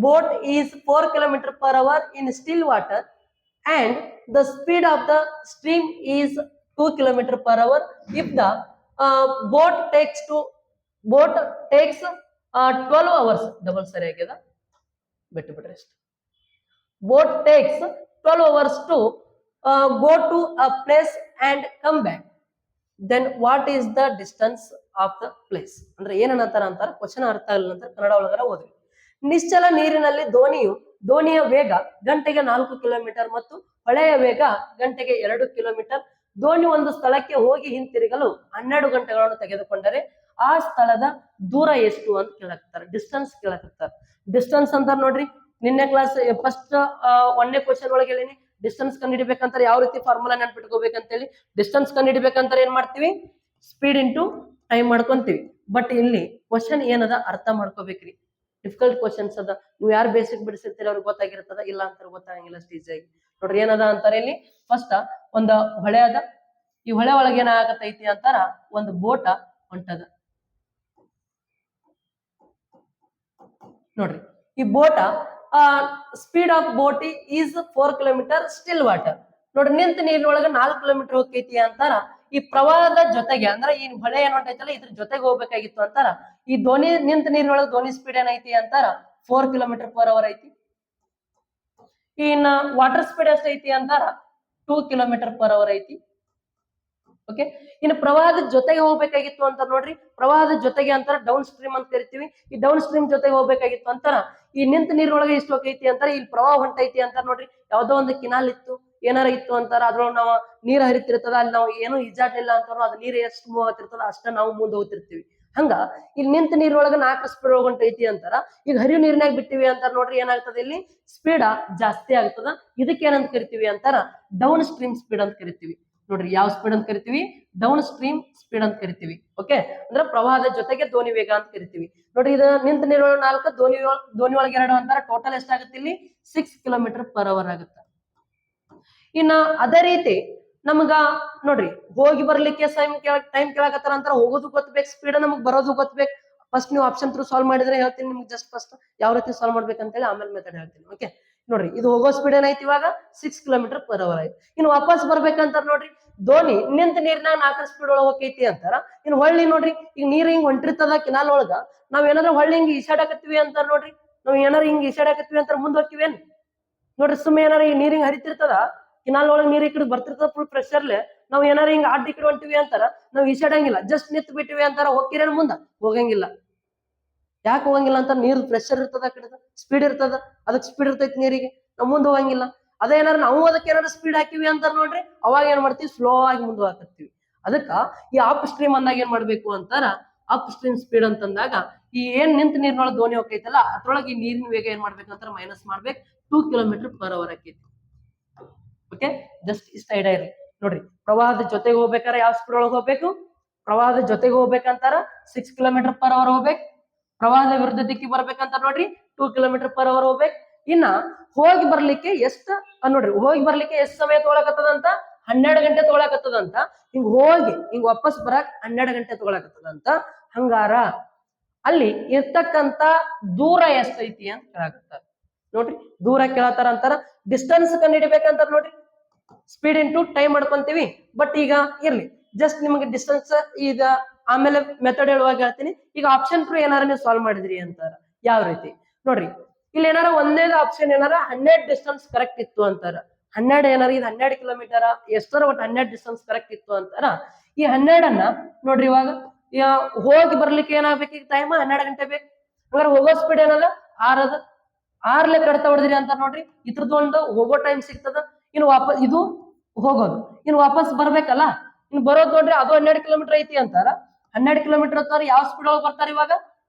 boat is 4 km/h in still water and the speed of the stream is 2 km/h if the boat takes 12 hours. Double ಸರಿ ಆಗ್ಯದ, ಬಿಟ್ಬಿಡ್ರಿ ಅಷ್ಟೇ. boat takes 12 hours to go to a place and come back, then what is the distance of the place? ಅಂದ್ರೆ ಏನನ್ನಂತಾರ ಅಂತಾರ. Question ಅರ್ಥ ಆಗಲಿಲ್ಲ ಅಂತ ಕನ್ನಡ ಒಳಗರ ಓದ್ರಿ. ನಿಶ್ಚಲ ನೀರಿನಲ್ಲಿ ದೋಣಿಯ ವೇಗ ಗಂಟೆಗೆ 4 ಕಿಲೋಮೀಟರ್ ಮತ್ತು ಹೊಳೆಯ ವೇಗ ಗಂಟೆಗೆ 2 ಕಿಲೋಮೀಟರ್ ದೋಣಿ ಒಂದು ಸ್ಥಳಕ್ಕೆ ಹೋಗಿ ಹಿಂತಿರುಗಲು 12 ಗಂಟೆಗಳನ್ನು ತೆಗೆದುಕೊಂಡರೆ ಆ ಸ್ಥಳದ ದೂರ ಎಷ್ಟು ಅಂತ ಕೇಳಾಕ್ತಾರೆ, ಡಿಸ್ಟೆನ್ಸ್ ಕೇಳಾಕ್ತಾರೆ. ಡಿಸ್ಟೆನ್ಸ್ ಅಂತ ನೋಡ್ರಿ, ನಿನ್ನೆ ಕ್ಲಾಸ್ ಫಸ್ಟ್ 1ನೇ ಕ್ವಶನ್ ಒಳಗೆ ಹೇಳಿನಿ ಡಿಸ್ಟೆನ್ಸ್ ಕಂಡುಹಿಡಿಬೇಕಂತಾರೆ ಯಾವ ರೀತಿ ಫಾರ್ಮುಲಾ ನೆನ್ಪಿಟ್ಕೋಬೇಕಂತ ಹೇಳಿ. ಡಿಸ್ಟೆನ್ಸ್ ಕಂಡುಹಿಡಿಬೇಕಂತಾರೆ ಏನ್ ಮಾಡ್ತೀವಿ, ಸ್ಪೀಡ್ ಇಂಟು ಟೈಮ್ ಮಾಡ್ಕೊಂತೀವಿ. ಬಟ್ ಇಲ್ಲಿ ಕ್ವಶನ್ ಏನದ ಅರ್ಥ ಮಾಡ್ಕೋಬೇಕ್ರಿ. ಡಿಫಿಕಲ್ಟ್ ಕ್ವಶನ್ಸ್ ಅದ, ನೀವು ಯಾರು ಬೇಸಿಕ್ ಬಿಡಿಸಿರ್ತೀರಿ ಅವ್ರಿಗೆ ಗೊತ್ತಾಗಿರ್ತದ, ಇಲ್ಲ ಅಂತಾರೆ ಗೊತ್ತಾಗಂಗಿಲ್ಲ ಸ್ಟೇಜ್ ಆಗಿ. ನೋಡ್ರಿ ಏನದ ಅಂತಾರೆ ಇಲ್ಲಿ, ಫಸ್ಟ್ ಒಂದ ಹೊಳೆ ಅದ, ಈ ಹೊಳೆ ಒಳಗೆ ಏನಾಗತೈತಿ ಅಂತಾರ ಒಂದು ಬೋಟ ಹೊಂಟದ. ನೋಡ್ರಿ ಈ ಬೋಟ speed of boat is 4 kilometre still water. ನೋಡ್ರಿ ನಿಂತ ನೀರಿನೊಳಗ 4 ಕಿಲೋಮೀಟರ್ ಹೋಗ್ತೈತಿ ಅಂತಾರ. ಈ ಪ್ರವಾಹದ ಜೊತೆಗೆ ಅಂದ್ರೆ ಈ ಹೊಳೆ ಏನ್ ಹೊಂಟೈತಲ್ಲ ಇದ್ರ ಜೊತೆಗೆ ಹೋಗ್ಬೇಕಾಗಿತ್ತು ಅಂತಾರ. ಈ ಧೋನಿ ನಿಂತ ನೀರಿನೊಳಗ ಧೋನಿ ಸ್ಪೀಡ್ ಏನೈತಿ ಅಂತಾರ 4 ಕಿಲೋಮೀಟರ್ ಪರ್ ಅವರ್ ಐತಿ. ಇನ್ನ ವಾಟರ್ ಸ್ಪೀಡ್ ಎಷ್ಟೈತಿ ಅಂತಾರ 2 ಕಿಲೋಮೀಟರ್ ಪರ್ ಅವರ್ ಐತಿ. ಓಕೆ, ಇನ್ನು ಪ್ರವಾಹದ ಜೊತೆಗೆ ಹೋಗ್ಬೇಕಾಗಿತ್ತು ಅಂತ ನೋಡ್ರಿ, ಪ್ರವಾಹದ ಜೊತೆಗೆ ಅಂತಾರ ಡೌನ್ ಸ್ಟ್ರೀಮ್ ಅಂತ ಕರಿತೀವಿ. ಈ ಡೌನ್ ಸ್ಟ್ರೀಮ್ ಜೊತೆಗೆ ಹೋಗ್ಬೇಕಾಗಿತ್ತು ಅಂತಾರ ಈ ನಿಂತ ನೀರೊಳಗೆ ಎಷ್ಟು ಹೋಗೈತಿ ಅಂತಾರೆ, ಇಲ್ಲಿ ಪ್ರವಾಹ ಹೊಂಟೈತಿ ಅಂತ ನೋಡ್ರಿ. ಯಾವ್ದೋ ಒಂದು ಕಿನಾಲ್ ಇತ್ತು ಏನಾರ ಇತ್ತು ಅಂತಾರ, ಅದ್ರೊಳಗೆ ನಾವು ನೀರ್ ಹರಿತಿರ್ತದ, ಅಲ್ಲಿ ನಾವು ಏನು ಈಜಾಡ್ಲಿಲ್ಲ ಅಂತಾರೋ ಅದು ನೀರ್ ಎಷ್ಟು ಮೂವ್ ಆಗ್ತಿರ್ತದ ಅಷ್ಟ ನಾವು ಮುಂದೆ ಹೋಗ್ತಿರ್ತೀವಿ. ಹಂಗ ಇಲ್ಲಿ ನಿಂತ ನೀರೊಳಗ 4 ಸ್ಪೀಡ್ ಹೊಂಟೈತಿ ಅಂತಾರ. ಈಗ ಹರಿವು ನೀರಿನಾಗ ಬಿಟ್ಟಿವಿ ಅಂತಾರ ನೋಡ್ರಿ, ಏನಾಗ್ತದೆ ಇಲ್ಲಿ ಸ್ಪೀಡ್ ಜಾಸ್ತಿ ಆಗ್ತದ. ಇದಕ್ಕೆ ಏನಂತ ಕರಿತೀವಿ ಅಂತಾರ ಡೌನ್ ಸ್ಟ್ರೀಮ್ ಸ್ಪೀಡ್ ಅಂತ ಕರಿತೀವಿ. ನೋಡ್ರಿ ಯಾವ ಸ್ಪೀಡ್ ಅಂತ ಕರಿತೀವಿ, ಡೌನ್ ಸ್ಟ್ರೀಮ್ ಸ್ಪೀಡ್ ಅಂತ ಕರಿತೀವಿ. ಓಕೆ, ಅಂದ್ರೆ ಪ್ರವಾಹದ ಜೊತೆಗೆ ಧೋನಿ ವೇಗ ಅಂತ ಕರಿತೀವಿ. ನೋಡ್ರಿ ಇದು ನಿಂತ ನೀರೊಳಗೆ 4, ಧೋನಿ ಒಳಗೆ 2 ಅಂತಾರ. ಟೋಟಲ್ ಎಷ್ಟಾಗುತ್ತೆ ಇಲ್ಲಿ 6 ಕಿಲೋಮೀಟರ್ ಪರ್ ಅವರ್ ಆಗುತ್ತೆ. ಇನ್ನ ಅದೇ ರೀತಿ ನಮಗ ನೋಡ್ರಿ ಹೋಗಿ ಬರ್ಲಿಕ್ಕೆ ಟೈಮ್ ಕೇಳಕತ್ತಾರ ಅಂತಾರ. ಹೋಗೋದು ಗೊತ್ತಬೇಕು, ಸ್ಪೀಡ್ ನಮಗ್ ಬರೋದು ಗೊತ್ತಬೇಕು. ಫಸ್ಟ್ ನೀವು ಆಪ್ಷನ್ ಥ್ರೂ ಸಾಲ್ವ್ ಮಾಡಿದ್ರೆ ಹೇಳ್ತೀನಿ ನಿಮ್ಗೆ. ಜಸ್ಟ್ ಫಸ್ಟ್ ಯಾವ ರೀತಿ ಸಾಲ್ವ್ ಮಾಡ್ಬೇಕಂತ ಹೇಳಿ ಆಮೇಲೆ ಮೆಥಡ್ ಹೇಳ್ತೀನಿ. ಓಕೆ, ನೋಡ್ರಿ ಇದು ಹೋಗೋ ಸ್ಪೀಡ್ ಏನೈತಿ ಇವಾಗ 6 ಕಿಲೋಮೀಟರ್ ಪರ್ ಅವರ್ ಆಯ್ತು. ಇನ್ನು ವಾಪಸ್ ಬರ್ಬೇಕಂತಾರ ನೋಡ್ರಿ, ಧೋನಿ ನಿಂತ ನೀರ್ನಾಗ 4 ಸ್ಪೀಡ್ ಒಳಗೆ ಹೋಗೈತಿ ಅಂತಾರ. ಇನ್ನು ಹೊಳ್ಳಿ ನೋಡ್ರಿ ಈಗ ನೀರ್ ಹಿಂಗ್ ಹೊಂಟಿರ್ತದ ಕಿನಾಲ್ ಒಳಗ, ನಾವ್ ಏನಾದ್ರು ಹೊಳ್ಳಿ ಹಿಂಗ್ ಈಸಾಡಕತ್ತೀವಿ ಅಂತಾರ ನೋಡ್ರಿ. ನಾವ್ ಏನಾರು ಹಿಂಗ್ ಈಸಾಡಕತ್ತೀವಿ ಅಂತಾರ ಮುಂದ್ ಹೋಗ್ತಿವೇನ್ ನೋಡ್ರಿ. ಸುಮ್ಮನೆ ಏನಾರ ಈ ನೀರ್ ಹಿಂಗ್ ಹರಿತಿರ್ತದ, ಕಿನಾಲ್ ಒಳಗೆ ನೀರ್ ಈ ಕಡೆ ಬರ್ತಿರ್ತದ ಫುಲ್ ಪ್ರೆಷರ್ಲೆ, ನಾವ್ ಏನಾರ ಹಿಂಗ್ ಅಡ್ಡ ಈ ಕಡೆ ಹೊಂಟಿವಿ ಅಂತಾರ, ನಾವ್ ಈಸಾಡಂಗಿಲ್ಲ. ಜಸ್ಟ್ ನಿಂತ್ ಬಿಟ್ಟಿವಿ ಅಂತಾರ, ಹೋಗ್ತಿರೇನ್ ಮುಂದ ಹೋಗಂಗಿಲ್ಲ. ಯಾಕೆ ಹೋಗಂಗಿಲ್ಲ ಅಂತ, ನೀರ್ ಪ್ರೆಷರ್ ಇರ್ತದ, ಆ ಕಡೆ ಸ್ಪೀಡ್ ಇರ್ತದ, ಅದಕ್ಕೆ ಸ್ಪೀಡ್ ಇರ್ತೈತಿ ನೀರಿಗೆ, ನಾವ್ ಮುಂದೆ ಹೋಗಂಗಿಲ್ಲ. ಅದೇ ಏನಾರ ನಾವು ಅದಕ್ಕೆ ಏನಾರ ಸ್ಪೀಡ್ ಹಾಕಿವಿ ಅಂತಾರ ನೋಡ್ರಿ, ಅವಾಗ ಏನ್ ಮಾಡ್ತೀವಿ ಸ್ಲೋ ಆಗಿ ಮುಂದೆ ಹಾಕತ್ತೀವಿ. ಅದಕ್ಕ ಈ ಅಪ್ ಸ್ಟ್ರೀಮ್ ಅಂದಾಗ ಏನ್ ಮಾಡ್ಬೇಕು ಅಂತಾರ ಅಪ್ ಸ್ಟ್ರೀಮ್ ಸ್ಪೀಡ್ ಅಂತಂದಾಗ ಈ ಏನ್ ನಿಂತ ನೀರಿನೊಳಗೆ ಧೋನಿ ಹೋಗೈತಲ್ಲ ಅದ್ರೊಳಗೆ ಈ ನೀರಿನ ವೇಗ ಏನ್ ಮಾಡ್ಬೇಕಂತಾರ ಮೈನಸ್ ಮಾಡ್ಬೇಕು. 2 ಕಿಲೋಮೀಟರ್ ಪರ್ ಅವರ್ ಆಕೈತಿ. ಓಕೆ, ಜಸ್ಟ್ ಇಷ್ಟ ಐಡಿಯಾ ಇರಲಿ. ನೋಡ್ರಿ ಪ್ರವಾಹದ ಜೊತೆಗೆ ಹೋಗ್ಬೇಕಾರೆ ಯಾವ ಸ್ಪೀಡ್ ಒಳಗೆ ಹೋಗ್ಬೇಕು, ಪ್ರವಾಹದ ಜೊತೆಗೆ ಹೋಗ್ಬೇಕಂತಾರ 6 ಕಿಲೋಮೀಟರ್ ಪರ್ ಅವರ್ ಹೋಗ್ಬೇಕು. ಪ್ರವಾಹದ ವಿರುದ್ಧ ದಿಕ್ಕಿಗೆ ಬರ್ಬೇಕಂತ ನೋಡ್ರಿ 2 ಕಿಲೋಮೀಟರ್ ಪರ್ ಅವರ್ ಹೋಗ್ಬೇಕು. ಇನ್ನ ಹೋಗಿ ಬರ್ಲಿಕ್ಕೆ ಎಷ್ಟು ನೋಡ್ರಿ, ಹೋಗಿ ಬರ್ಲಿಕ್ಕೆ ಎಷ್ಟು ಸಮಯ ತಗೊಳಕತ್ತದಂತ 12 ಗಂಟೆ ತಗೊಳಕತ್ತದಂತ. ಹಿಂಗ್ ಹೋಗಿ ಹಿಂಗ್ ವಾಪಸ್ ಬರಕ್ 12 ಗಂಟೆ ತಗೊಳಕತ್ತದಂತ. ಹಂಗಾರ ಅಲ್ಲಿ ಇರ್ತಕ್ಕಂತ ದೂರ ಎಷ್ಟೈತಿ ಅಂತ ಕೇಳಾಕತ್ತಾರ ನೋಡ್ರಿ. ದೂರ ಕೇಳತ್ತಾರ ಅಂತಾರ. ಡಿಸ್ಟೆನ್ಸ್ ಕಂಡುಹಿಡಿಬೇಕಂತಾರ ನೋಡ್ರಿ, ಸ್ಪೀಡ್ ಇಂಟು ಟೈಮ್ ಮಾಡ್ಕೊಂತೀವಿ. ಬಟ್ ಈಗ ಇರ್ಲಿ, ಜಸ್ಟ್ ನಿಮಗೆ ಡಿಸ್ಟೆನ್ಸ್ ಈಗ ಆಮೇಲೆ ಮೆಥಡ್ ಹೇಳುವಾಗ ಹೇಳ್ತೀನಿ. ಈಗ ಆಪ್ಷನ್ ಥ್ರೂ ಏನಾರ ನೀವು ಸಾಲ್ವ್ ಮಾಡಿದ್ರಿ ಅಂತಾರ. ಯಾವ ರೀತಿ ನೋಡ್ರಿ, ಇಲ್ಲಿ ಏನಾರ ಒಂದೇದು ಆಪ್ಷನ್ ಏನಾರ 12 ಡಿಸ್ಟೆನ್ಸ್ ಕರೆಕ್ಟ್ ಇತ್ತು ಅಂತಾರ. 12 ಏನಾರ ಇದು 12 ಕಿಲೋಮೀಟರ್ ಎಷ್ಟರ ಒಟ್ಟು 12 ಡಿಸ್ಟೆನ್ಸ್ ಕರೆಕ್ಟ್ ಇತ್ತು ಅಂತಾರ. ಈ 12 ನೋಡ್ರಿ ಇವಾಗ ಹೋಗಿ ಬರ್ಲಿಕ್ಕೆ ಏನಾಗ್ಬೇಕು, ಈಗ ಟೈಮ್ 12 ಗಂಟೆ ಬೇಕು. ಹಂಗಾರೆ ಹೋಗೋ ಸ್ಪೀಡ್ ಏನಲ್ಲ 6 ಅದ. 6 ಕಡಿತ ಹೊಡೆದ್ರಿ ಅಂತ ನೋಡ್ರಿ, ಇದ್ರದ್ದು ಒಂದು ಹೋಗೋ ಟೈಮ್ ಸಿಗ್ತದ. ಇನ್ನು ವಾಪಸ್ ಇದು ಹೋಗೋದು, ಇನ್ನು ವಾಪಸ್ ಬರ್ಬೇಕಲ್ಲ, ಇನ್ನು ಬರೋದು ನೋಡ್ರಿ ಅದು 12 ಕಿಲೋಮೀಟರ್ ಐತಿ ಅಂತಾರ. 12 ಕಿಲೋಮೀಟರ್ ಅಂತಾರ. ಯಾವ ಸ್ಪೀಡ್ ಒಳಗೆ ಬರ್ತಾರ ಇವಾಗ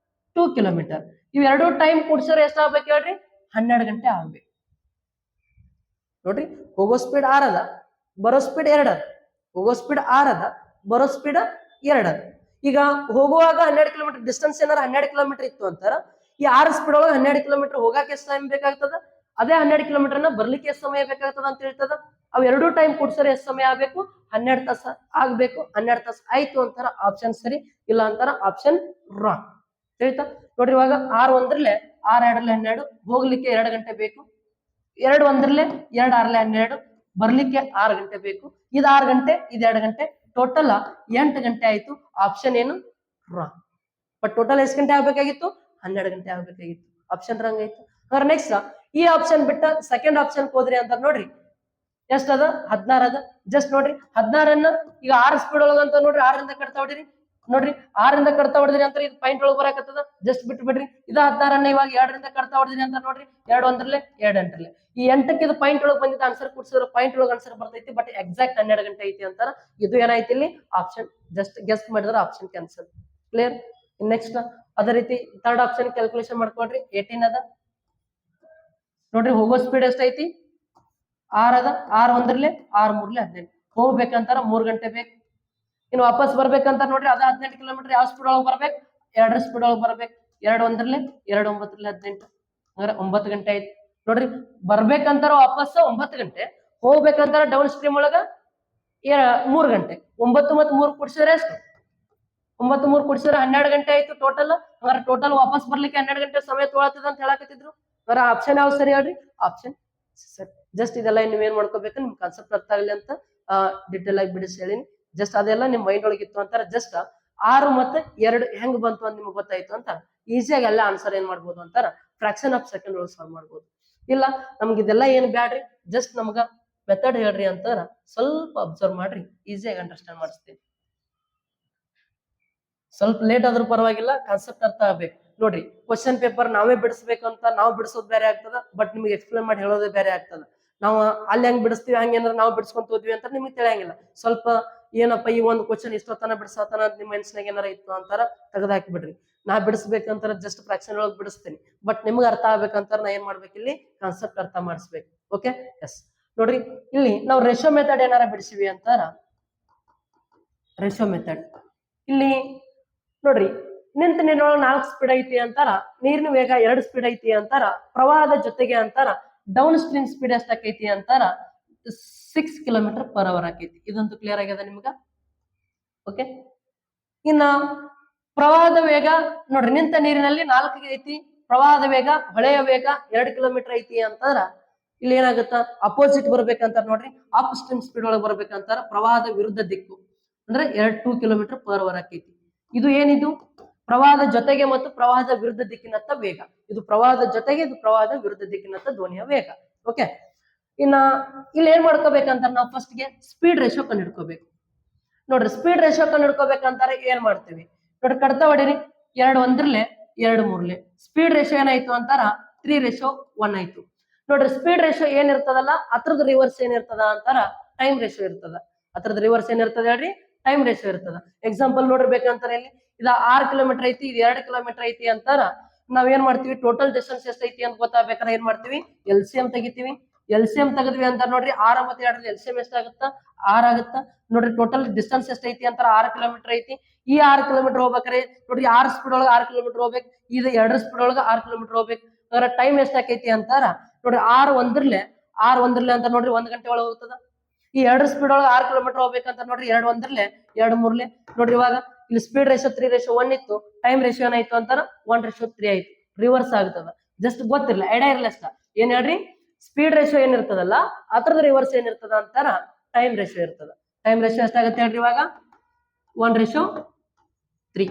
2 ಕಿಲೋಮೀಟರ್. ಇವೆರಡು ಟೈಮ್ ಕೂಡ್ಸರ್ ಎಷ್ಟಾಗ್ಬೇಕು ಹೇಳ್ರಿ, 12 ಗಂಟೆ ಆಗ್ಬೇಕು. ನೋಡ್ರಿ ಹೋಗೋ ಸ್ಪೀಡ್ 6 ಅದ, ಬರೋ ಸ್ಪೀಡ್ 2 ಅದ. ಹೋಗೋ ಸ್ಪೀಡ್ 6 ಅದ, ಬರೋ ಸ್ಪೀಡ್ 2 ಅದ. ಈಗ ಹೋಗುವಾಗ 12 ಕಿಲೋಮೀಟರ್ ಡಿಸ್ಟೆನ್ಸ್ ಏನಾರ 12 ಕಿಲೋಮೀಟರ್ ಇತ್ತು ಅಂತಾರ. ಈ 6 ಸ್ಪೀಡ್ ಒಳಗೆ 12 ಕಿಲೋಮೀಟರ್ ಹೋಗಕ್ಕೆ ಎಷ್ಟು ಟೈಮ್ ಬೇಕಾಗ್ತದ, ಅದೇ 12 ಕಿಲೋಮೀಟರ್ನ ಬರ್ಲಿಕ್ಕೆ ಎಷ್ಟು ಸಮಯ ಬೇಕಾಗ್ತದ ಅಂತ ಹೇಳ್ತದ. ಅವ್ ಎರಡು ಟೈಮ್ ಕೂಡ್ಸರ್ ಎಷ್ಟು ಸಮಯ ಆಗ್ಬೇಕು, 12 ತಾಸ ಆಗ್ಬೇಕು. 12 ತಾಸ ಆಯ್ತು ಅಂತಾರ ಆಪ್ಷನ್ ಸರಿ, ಇಲ್ಲ ಅಂತಾರ ಆಪ್ಷನ್ ರಾಂಗ್. ಹೇಳ್ತಾ ನೋಡ್ರಿ ಇವಾಗ 6 ಒಂದ್ರಲ್ಲೇ 6 2 12 ಹೋಗ್ಲಿಕ್ಕೆ 2 ಗಂಟೆ ಬೇಕು. 2 ಒಂದ್ರಲ್ಲೇ 2 6 12 ಬರ್ಲಿಕ್ಕೆ 6 ಗಂಟೆ ಬೇಕು. ಇದು 6 ಗಂಟೆ, ಇದು 2 ಗಂಟೆ, ಟೋಟಲ್ 8 ಗಂಟೆ ಆಯ್ತು. ಆಪ್ಷನ್ ಏನು ರಾಂಗ್. ಬಟ್ ಟೋಟಲ್ ಎಷ್ಟು ಗಂಟೆ ಆಗ್ಬೇಕಾಗಿತ್ತು, 12 ಗಂಟೆ ಆಗ್ಬೇಕಾಗಿತ್ತು. ಆಪ್ಷನ್ ರಾಂಗ್ ಆಯ್ತು. ಹಾಗಾದ್ರೆ ನೆಕ್ಸ್ಟ್ ಈ ಆಪ್ಷನ್ ಬಿಟ್ಟ ಸೆಕೆಂಡ್ ಆಪ್ಷನ್ ಹೋದ್ರಿ ಅಂತ ನೋಡ್ರಿ ಎಷ್ಟದ 16 ಅದ. ಜಸ್ಟ್ ನೋಡ್ರಿ 16 ಈಗ 6 ಸ್ಪೀಡ್ ಒಳಗಂತ ನೋಡ್ರಿ 6 ರಿಂದ ಕಟ್ತಾ ಹೊಡಿರಿ. ನೋಡ್ರಿ 6ರಿಂದ ಕಡ್ತಾ ಹೊಡೆದ್ರಿ ಅಂತ ಇದು ಪಾಯಿಂಟ್ ಒಳಗೆ ಬರಾಕತ್ತದ, ಜಸ್ಟ್ ಬಿಟ್ಟು ಬಿಡ್ರಿ. ಇದು 16 ಇವಾಗ 2ರಿಂದ ಕಡ್ತಾ ಹೊಡೆದ್ರಿ ಅಂತ ನೋಡ್ರಿ, 2 ಒಂದ್ರಲ್ಲೇ 2 ಎಂಟ್ರಲ್ಲೇ. ಈ 8ಕ್ಕೆ ಇದು ಪಾಯಿಂಟ್ ಒಳಗೆ ಬಂದಿದ್ದ ಆನ್ಸರ್ ಕೂಡಿಸಿದ್ರೆ ಪಾಯಿಂಟ್ ಒಳಗೆ ಆನ್ಸರ್ ಬರ್ತೈತಿ, ಬಟ್ ಎಕ್ಸಾಕ್ಟ್ 12 ಗಂಟೆ ಐತಿ ಅಂತಾರ. ಇದು ಏನಾಯ್ತಿ ಇಲ್ಲಿ ಆಪ್ಷನ್, ಜಸ್ಟ್ ಗೆಸ್ಟ್ ಮಾಡಿದ್ರೆ ಆಪ್ಷನ್ ಕ್ಯಾನ್ಸಲ್. ಕ್ಲಿಯರ್. ನೆಕ್ಸ್ಟ್ ಅದೇ ರೀತಿ ಥರ್ಡ್ ಆಪ್ಷನ್ ಕ್ಯಾಲ್ಕುಲೇಷನ್ ಮಾಡ್ಕೊಳ್ರಿ. 18 ಅದ ನೋಡ್ರಿ, ಹೋಗೋ ಸ್ಪೀಡ್ ಎಷ್ಟೈತಿ 6 ಅದ, 6 ಒಂದ್ರಲ್ಲೇ 6 ಮೂರ್ಲೆ 18. ಹೋಗ್ಬೇಕಂತಾರ 3 ಗಂಟೆ ಬೇಕು. ಇನ್ನು ವಾಪಸ್ ಬರ್ಬೇಕಂತ ನೋಡ್ರಿ, ಅದ 18 ಕಿಲೋಮೀಟರ್ ಯಾವ ಸ್ಪೀಡ್ ಒಳಗೆ ಬರ್ಬೇಕು, 2 ಸ್ಪೀಡ್ ಒಳಗೆ ಬರ್ಬೇಕು. 2 ಒಂದ್ರಲ್ಲೇ 2 9ರಲ್ಲಿ 18 ಅಂದ್ರೆ 9 ಗಂಟೆ ಆಯ್ತು ನೋಡ್ರಿ. ಬರ್ಬೇಕಂತಾರ ವಾಪಸ್ 9 ಗಂಟೆ, ಹೋಗ್ಬೇಕಂತಾರ ಡೌನ್ ಸ್ಟ್ರೀಮ್ ಒಳಗ 3 ಗಂಟೆ. 9 ಮತ್ತು 3 ಕೂಡಿಸಿದ್ರೆ ಎಷ್ಟು, 9 3 ಕೂಡಿಸಿದ್ರೆ 12 ಗಂಟೆ ಆಯ್ತು ಟೋಟಲ್. ಹಂಗಾರೆ ಟೋಟಲ್ ವಾಪಸ್ ಬರ್ಲಿಕ್ಕೆ 12 ಗಂಟೆ ಸಮಯ ತೊಗೊಳತದ ಅಂತ ಹೇಳಕತ್ತಿದ್ರು. ಹಂಗಾರೆ ಆಪ್ಷನ್ ಯಾವ್ದು ಸರಿ ಹೇಳ್ರಿ, ಆಪ್ಷನ್ ಸರಿ. ಜಸ್ಟ್ ಇದೆಲ್ಲ ನೀವ್ ಏನ್ ಮಾಡ್ಕೋಬೇಕು, ನಿಮ್ ಕಾನ್ಸೆಪ್ಟ್ ಅರ್ಥ ಆಗಲಿ ಅಂತ ಡಿಟೇಲ್ ಆಗಿ ಬಿಡಿಸಿ ಹೇಳಿನಿ. ಜಸ್ಟ್ ಅದೆಲ್ಲ ನಿಮ್ ಮೈಂಡ್ ಒಳಗೆ ಇತ್ತು ಅಂತಾರ. ಜಸ್ಟ್ 6 ಮತ್ತೆ 2 ಹೆಂಗ್ ಬಂತು ಅಂತ ನಿಮ್ಗೆ ಗೊತ್ತಾಯ್ತು ಅಂತ ಈಸಿಯಾಗಿ ಎಲ್ಲ ಆನ್ಸರ್ ಏನ್ ಮಾಡ್ಬೋದು ಅಂತಾರ, ಫ್ರಾಕ್ಷನ್ ಆಫ್ ಸೆಕೆಂಡ್ ಒಳಗೆ ಸಾಲ್ವ್ ಮಾಡ್ಬೋದು. ಇಲ್ಲ ನಮ್ಗೆ ಇದೆಲ್ಲ ಏನ್ ಬ್ಯಾಡ್ರಿ, ಜಸ್ಟ್ ನಮ್ಗ ಮೆಥಡ್ ಹೇಳ್ರಿ ಅಂತಾರ ಸ್ವಲ್ಪ ಅಬ್ಸರ್ವ್ ಮಾಡ್ರಿ, ಈಸಿಯಾಗಿ ಅಂಡರ್ಸ್ಟ್ಯಾಂಡ್ ಮಾಡಿಸ್ತೀನಿ. ಸ್ವಲ್ಪ ಲೇಟ್ ಆದ್ರೂ ಪರವಾಗಿಲ್ಲ, ಕಾನ್ಸೆಪ್ಟ್ ಅರ್ಥ ಆಗ್ಬೇಕು. ನೋಡ್ರಿ, ಕ್ವಶನ್ ಪೇಪರ್ ನಾವೇ ಬಿಡಿಸ್ಬೇಕು ಅಂತ ನಾವು ಬಿಡಿಸೋದು ಬೇರೆ ಆಗ್ತದ, ಬಟ್ ನಿಮ್ಗೆ ಎಕ್ಸ್ಪ್ಲೇನ್ ಮಾಡಿ ಹೇಳೋದೇ ಬೇರೆ ಆಗ್ತದ. ನಾವು ಅಲ್ಲಿ ಹೆಂಗ್ ಬಿಡಿಸ್ತೀವಿ ಹಂಗೇನಾರ ನಾವು ಬಿಡಿಸ್ಕೊಂತ ಹೋದ್ವಿ ಅಂತ ನಿಮ್ಗೆ ತಿಳಿಯಂಗಿಲ್ಲ. ಸ್ವಲ್ಪ ಏನಪ್ಪ ಈ ಒಂದು ಕ್ವಶನ್ ಇಷ್ಟೊತ್ತನ ಬಿಡಿಸತನ ಅಂತ ನಿಮ್ ಮನ್ಸಿನಾಗ ಏನಾರ ಇತ್ತು ಅಂತಾರ ತೆಗೆದಾಕಿ ಬಿಡ್ರಿ. ನಾ ಬಿಡಿಸ್ಬೇಕಂತಾರ ಜಸ್ಟ್ ಫ್ರಾಕ್ಷನ್ ಒಳಗೆ ಬಿಡಿಸ್ತೀನಿ, ಬಟ್ ನಿಮ್ಗೆ ಅರ್ಥ ಆಗ್ಬೇಕಂತಾರ ನಾ ಏನ್ ಮಾಡ್ಬೇಕು, ಇಲ್ಲಿ ಕಾನ್ಸೆಪ್ಟ್ ಅರ್ಥ ಮಾಡಿಸ್ಬೇಕು. Okay, yes. ನೋಡ್ರಿ, ಇಲ್ಲಿ ನಾವು ರೇಷಿಯೋ ಮೆಥಡ್ ಏನಾರ ಬಿಡಿಸಿವಿ ಅಂತಾರ, ರೇಷಿಯೋ ಮೆಥಡ್ ಇಲ್ಲಿ ನೋಡ್ರಿ, ನಿಂತ ನೀರೊಳಗೆ 4 ಸ್ಪೀಡ್ ಐತಿ ಅಂತಾರ, ನೀರಿನ ವೇಗ 2 ಸ್ಪೀಡ್ ಐತಿ ಅಂತಾರ, ಪ್ರವಾಹದ ಜೊತೆಗೆ ಅಂತಾರ ಡೌನ್ ಸ್ಟ್ರೀಮ್ ಸ್ಪೀಡ್ ಎಷ್ಟಾಕೈತಿ ಅಂತಾರ 6 ಕಿಲೋಮೀಟರ್ ಪರ್ ಅವರ್ ಆಕೈತಿ. ಇದಂತೂ ಕ್ಲಿಯರ್ ಆಗ್ಯದ ನಿಮ್ಗ. ಓಕೆ, ಇನ್ನ ಪ್ರವಾಹದ ವೇಗ ನೋಡ್ರಿ, ನಿಂತ ನೀರಿನಲ್ಲಿ 4 ಐತಿ, ಪ್ರವಾಹದ ವೇಗ ಹೊಳೆಯ ವೇಗ 2 ಕಿಲೋಮೀಟರ್ ಐತಿ ಅಂತಾರ ಇಲ್ಲಿ ಏನಾಗುತ್ತ, ಅಪೋಸಿಟ್ ಬರ್ಬೇಕಂತಾರ ನೋಡ್ರಿ, ಅಪ್ ಸ್ಟ್ರೀಮ್ ಸ್ಪೀಡ್ ಒಳಗೆ ಬರ್ಬೇಕಂತಾರ, ಪ್ರವಾಹದ ವಿರುದ್ಧ ದಿಕ್ಕು ಅಂದ್ರೆ 2 ಕಿಲೋಮೀಟರ್ ಪರ್ ಅವರ್ ಆಕೈತಿ. ಇದು ಏನಿದು, ಪ್ರವಾಹದ ಜೊತೆಗೆ ಮತ್ತು ಪ್ರವಾಹದ ವಿರುದ್ಧ ದಿಕ್ಕಿನತ್ತ ವೇಗ. ಇದು ಪ್ರವಾಹದ ಜೊತೆಗೆ, ಇದು ಪ್ರವಾಹದ ವಿರುದ್ಧ ದಿಕ್ಕಿನತ್ತ ಧ್ವನಿಯ ವೇಗ. ಓಕೆ, ಇನ್ನ ಇಲ್ಲಿ ಏನ್ ಮಾಡ್ಕೋಬೇಕಂತ ನಾವು ಫಸ್ಟ್ ಗೆ ಸ್ಪೀಡ್ ರೇಷಿಯೋ ಕಂಡು ಹಿಡ್ಕೋಬೇಕು. ನೋಡ್ರಿ, ಸ್ಪೀಡ್ ರೇಷಿಯೋ ಕಂಡು ಹಿಡ್ಕೋಬೇಕಂತಾರೆ ಏನ್ ಮಾಡ್ತೀವಿ ನೋಡ್ರಿ, ಕಡ್ತಾ ಹೊಡೀರಿ, 2 ಒಂದ್ರಲ್ಲೇ 2 ಮೂರ್ಲೆ. ಸ್ಪೀಡ್ ರೇಷಿಯೋ ಏನಾಯ್ತು ಅಂತಾರ 3:1 ಆಯ್ತು. ನೋಡ್ರಿ, ಸ್ಪೀಡ್ ರೇಷಿಯೋ ಏನಿರ್ತದಲ್ಲ ಅದ್ರದ್ದು ರಿವರ್ಸ್ ಏನಿರ್ತದ ಅಂತಾರ ಟೈಮ್ ರೇಷಿಯೋ ಇರ್ತದ. ಅದ್ರದ್ದು ರಿವರ್ಸ್ ಏನಿರ್ತದ ಹೇಳ್ರಿ, ಟೈಮ್ ರೇಷಿಯೋ ಇರ್ತದ. ಎಕ್ಸಾಂಪಲ್ ನೋಡ್ರಿ ಬೇಕಂತಾರೆ, ಇಲ್ಲಿ ಇದ 6 ಕಿಲೋಮೀಟರ್ ಐತಿ, ಇದು 2 ಕಿಲೋಮೀಟರ್ ಐತಿ ಅಂತಾರ ನಾವ್ ಏನ್ ಮಾಡ್ತೀವಿ, ಟೋಟಲ್ ಡಿಸ್ಟೆನ್ಸ್ ಎಷ್ಟ ಐತಿ ಅಂತ ಗೊತ್ತಾಗ್ಬೇಕಾದ್ರೆ ಏನ್ ಮಾಡ್ತೀವಿ, LCM ತೆಗಿತೀವಿ. LCM ತೆಗದ್ವಿ ಅಂತ ನೋಡ್ರಿ, 6 ಮತ್ತೆ 2 LCM ಎಷ್ಟಾಗುತ್ತಾ 6 ಆಗುತ್ತಾ. ನೋಡ್ರಿ, ಟೋಟಲ್ ಡಿಸ್ಟೆನ್ಸ್ ಎಷ್ಟ ಐತಿ ಅಂತಾರ 6 ಕಿಲೋಮೀಟರ್ ಐತಿ. ಈ 6 ಕಿಲೋಮೀಟರ್ ಹೋಗ್ಬೇಕಾರೆ ನೋಡ್ರಿ, 6 ಸ್ಪೀಡ್ ಒಳಗೆ 6 ಕಿಲೋಮೀಟರ್ ಹೋಗ್ಬೇಕು, ಇದು 2 ಸ್ಪೀಡ್ ಒಳಗೆ 6 ಕಿಲೋಮೀಟರ್ ಹೋಗ್ಬೇಕು. ಅದರ ಟೈಮ್ ಎಷ್ಟಾಕೈತಿ ಅಂತಾರ ನೋಡ್ರಿ, 6 ಒಂದ್ರಲ್ಲೇ ಅಂತ ನೋಡ್ರಿ 1 ಗಂಟೆ ಒಳಗೆ ಹೋಗ್ತದ. ಈ 2 ಸ್ಪೀಡ್ ಒಳಗೆ 6 ಕಿಲೋಮೀಟರ್ ಹೋಗ್ಬೇಕಂತ ನೋಡ್ರಿ, 2 ಒಂದ್ರಲ್ಲೇ 2 ಮೂರ್ಲೆ. ನೋಡ್ರಿ, ಇವಾಗ ಇಲ್ಲಿ ಸ್ಪೀಡ್ ರೇಷಿಯೋ 3:1 ಇತ್ತು, ಟೈಮ್ ರೇಷಿಯೋ ಏನಾಯ್ತು ಅಂತಾರ 1:3 ಆಯ್ತು. ರಿವರ್ಸ್ ಆಗ್ತದ. ಜಸ್ಟ್ ಗೊತ್ತಿರ್ಲ, ಐಡಿಯಾ ಇರ್ಲಿ ಅಷ್ಟ. ಏನ್ ಹೇಳ್ರಿ, ಸ್ಪೀಡ್ ರೇಷಿಯೋ ಏನಿರ್ತದಲ್ಲ ಅದ್ರದ್ದು ರಿವರ್ಸ್ ಏನಿರ್ತದ ಅಂತಾರ ಟೈಮ್ ರೇಷಿಯೋ ಇರ್ತದ. ಟೈಮ್ ರೇಷಿಯೋ ಎಷ್ಟಾಗುತ್ತೆ ಹೇಳ್ರಿ, ಇವಾಗ 1:3.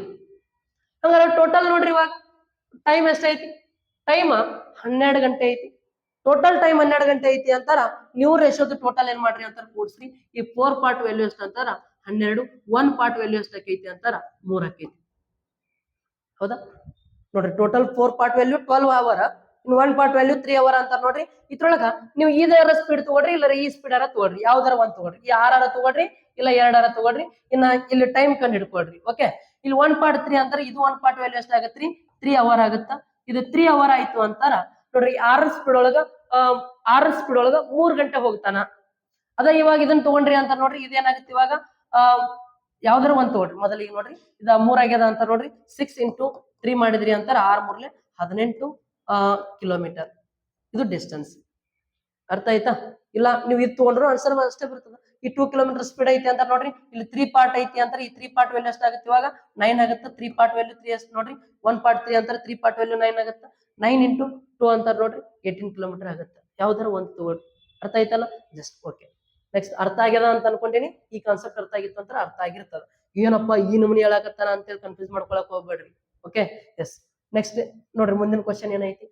ಹಂಗಾರೆ ಟೋಟಲ್ ನೋಡ್ರಿ, ಇವಾಗ ಟೈಮ್ ಎಷ್ಟೈತಿ, ಟೈಮ್ 12 ಗಂಟೆ ಐತಿ. ಟೋಟಲ್ ಟೈಮ್ 12 ಗಂಟೆ ಐತಿ ಅಂತಾರ ನೀವು ರೇಷಿಯೋದು ಟೋಟಲ್ ಏನ್ ಮಾಡ್ರಿ ಅಂತಾರ ಕೂಡ್ಸ್ರಿ. ಈ 4 ಪಾರ್ಟ್ ವ್ಯಾಲ್ಯೂ ಎಷ್ಟು ಅಂತಾರ 12, 1 ಪಾರ್ಟ್ ವ್ಯಾಲ್ಯೂ ಎಷ್ಟು ಆಕೈತಿ ಅಂತಾರ 3 ಆಕೈತಿ. ಹೌದಾ, ನೋಡ್ರಿ, ಟೋಟಲ್ 4 ಪಾರ್ಟ್ ವ್ಯಾಲ್ಯೂ 12 ಅವರ್, ಇನ್ 1 ಪಾರ್ಟ್ ವ್ಯಾಲ್ಯೂ 3 ಅವರ್ ಅಂತ ನೋಡ್ರಿ. ಇದ್ರೊಳಗ ನೀವು ಇದರ ಸ್ಪೀಡ್ ತಗೊಳ್ರಿ, ಇಲ್ಲ ಈ ಸ್ಪೀಡ್ ಅರ ತಗೊಳ್ರಿ, ಯಾವ್ದಾರ ಒಂದ್ ತಗೊಳ್ರಿ. ಈ 6 ತಗೊಳ್ರಿ, ಇಲ್ಲ 2 ತಗೊಳ್ರಿ. ಇನ್ನ ಇಲ್ಲಿ ಟೈಮ್ ಕಂಡು ಹಿಡ್ಕೊಳ್ರಿ. ಓಕೆ, ಇಲ್ಲಿ 1 ಪಾರ್ಟ್ 3 ಅಂತಾರೆ, ಇದು 1 ಪಾರ್ಟ್ ವ್ಯಾಲ್ಯೂ ಎಷ್ಟಾಗತ್ರಿ 3 ಅವರ್ ಆಗುತ್ತಾ. ಇದು 3 ಅವರ್ ಆಯ್ತು ಅಂತಾರ ನೋಡ್ರಿ, 6 ಸ್ಪೀಡ್ ಒಳಗ 3 ಗಂಟೆ ಹೋಗ್ತಾನ. ಅದ ಇವಾಗ ಇದನ್ನ ತಗೊಂಡ್ರಿ ಅಂತ ನೋಡ್ರಿ, ಇದೇನಾಗುತ್ತೆ ಇವಾಗ ಯಾವ್ದಾರ ಒಂದ್ ತಗೊಳ್ರಿ. ಮೊದಲಿಗೆ ನೋಡ್ರಿ, ಇದ 3 ಆಗ್ಯದ ಅಂತ ನೋಡ್ರಿ, 6 × 3 ಮಾಡಿದ್ರಿ ಅಂತಾರ 6 ಮೂರ್ಲೆ 18 ಕಿಲೋಮೀಟರ್ ಇದು ಡಿಸ್ಟೆನ್ಸ್. ಅರ್ಥ ಆಯ್ತಾ? ಇಲ್ಲ ನೀವು ಇದು ತಗೊಂಡ್ರು ಆನ್ಸರ್ ಅಷ್ಟೇ ಬರ್ತದ. ಈ 2 ಕಿಲೋಮೀಟರ್ ಸ್ಪೀಡ್ ಐತಿ ಅಂತ ನೋಡ್ರಿ, ಇಲ್ಲಿ 3 ಪಾರ್ಟ್ ಐತಿ ಅಂತಾರೆ. ಈ 3 ಪಾರ್ಟ್ ವ್ಯಾಲ್ಯೂ ಎಷ್ಟಾಗುತ್ತೆ ಇವಾಗ 9 ಆಗುತ್ತೆ. 3 ಪಾರ್ಟ್ ವ್ಯಾಲ್ಯೂ 3 ಎಷ್ಟು ನೋಡ್ರಿ, 1 ಪಾರ್ಟ್ 3 ಅಂತಾರೆ, 3 ಪಾರ್ಟ್ ವ್ಯಾಲ್ಯೂ 9 ಆಗುತ್ತೆ. 9 × 2 ಅಂತಾರೆ ನೋಡ್ರಿ, 18 ಕಿಲೋಮೀಟರ್ ಆಗುತ್ತೆ. ಯಾವ್ದಾರ ಒಂದು ತಗೊಳ್ರಿ. ಅರ್ಥ ಆಯ್ತಲ್ಲ? Just okay. ನೆಕ್ಸ್ಟ್ ಅರ್ಥ ಆಗ್ಯದ ಅಂತ ಅನ್ಕೊಂಡಿನಿ. ಈ ಕಾನ್ಸೆಪ್ಟ್ ಅರ್ಥ ಆಗಿತ್ತು ಅಂತ ಅರ್ಥ ಆಗಿರ್ತದ. ಏನಪ್ಪಾ ಈ ನಮೂನಿ ಹೇಳಕತ್ತಾನ ಅಂತೇಳಿ ಕನ್ಫ್ಯೂಸ್ ಮಾಡ್ಕೊಳಕ್ ಹೋಗ್ಬೇಡ್ರಿ. Okay, S. ನೆಕ್ಸ್ಟ್ ನೋಡ್ರಿ, ಮುಂದಿನ ಕ್ವಶನ್ ಏನೈತಿ,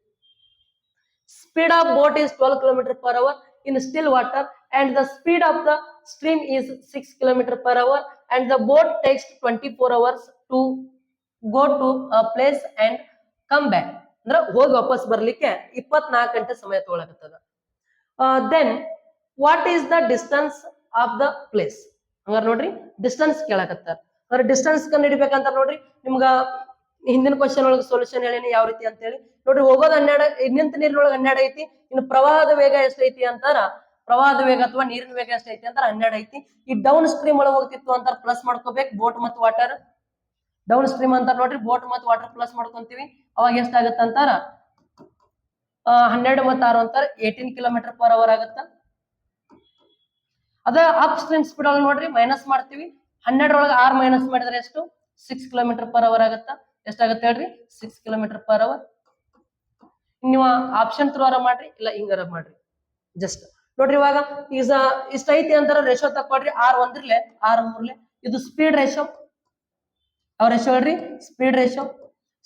speed of boat is 12 kilometre per hour in still water and the speed of the stream is 6 km per hour and the boat takes 24 hours to go to a place and come back. ಅಂದ್ರೆ ಹೋಗಿ ವಾಪಸ್ ಬರ್ಲಿಕ್ಕೆ 24 ಗಂಟೆ ಸಮಯ ತಗೊಳಕತ್ತದ. Then what is the distance of the place? ಹಂಗಾರ ನೋಡ್ರಿ distance ಕೇಳಕತ್ತಾರ. ಅಂದ್ರೆ ಡಿಸ್ಟೆನ್ಸ್ ಕಂಡು ಹಿಡಿಬೇಕಂತ ನೋಡ್ರಿ ನಿಮ್ಗ ಹಿಂದಿನ ಕ್ವಶನ್ ಒಳಗೆ ಸೊಲ್ಯೂಷನ್ ಹೇಳೇನಿ ಯಾವ ರೀತಿ ಅಂತ ಹೇಳಿ. ನೋಡ್ರಿ ಹೋಗೋದು 12, ನಿಂತ ನೀರಿನೊಳಗೆ 12 ಐತಿ. ಇನ್ನು ಪ್ರವಾಹದ ವೇಗ ಎಷ್ಟೈತಿ ಅಂತಾರ, ಪ್ರವಾಹದ ವೇಗ ಅಥವಾ ನೀರಿನ ವೇಗ ಎಷ್ಟೈತಿ ಅಂತಾರ 12 ಐತಿ. ಈ ಡೌನ್ ಸ್ಟ್ರೀಮ್ ಒಳಗೆ ಹೋಗ್ತಿತ್ತು ಅಂತಾರ ಪ್ಲಸ್ ಮಾಡ್ಕೋಬೇಕು ಬೋಟ್ ಮತ್ತು ವಾಟರ್. ಡೌನ್ ಸ್ಟ್ರೀಮ್ ಅಂತ ನೋಡ್ರಿ ಬೋಟ್ ಮತ್ತು ವಾಟರ್ ಪ್ಲಸ್ ಮಾಡ್ಕೊಂತೀವಿ. ಅವಾಗ ಎಷ್ಟಾಗತ್ತ ಅಂತಾರ 12 ಮತ್ತು 6 ಅಂತಾರ 18 km per hour ಆಗತ್ತ. ಅದ ಅಪ್ ಸ್ಟ್ರೀಮ್ ಸ್ಪೀಡ್ ಒಳಗೆ ನೋಡ್ರಿ ಮೈನಸ್ ಮಾಡ್ತೀವಿ. 12 ಒಳಗೆ 6 ಮೈನಸ್ ಮಾಡಿದ್ರೆ ಎಷ್ಟು 6 km per hour ಆಗತ್ತ. ಎಷ್ಟಾಗತ್ತೆ ಹೇಳ್ರಿ 6 km per hour. ನೀವು ಆಪ್ಷನ್ ಥ್ರೂ ಮಾಡ್ರಿ ಇಲ್ಲ ಹಿಂಗಾರ ಮಾಡ್ರಿ. ಜಸ್ಟ್ ನೋಡ್ರಿ ಇವಾಗ ಈಗ ಇಷ್ಟ ಐತಿ ಅಂತಾರ ರೇಷೋ ತಕ್ಕೊಡ್ರಿ 6 ಒಂದ್ರಲೆ 6 ಮೂರ್ಲೆ. ಇದು ಸ್ಪೀಡ್ ರೇಷೋ. ಅವ್ ರೇಷೋ ಹೇಳ್ರಿ ಸ್ಪೀಡ್ ರೇಷೋ.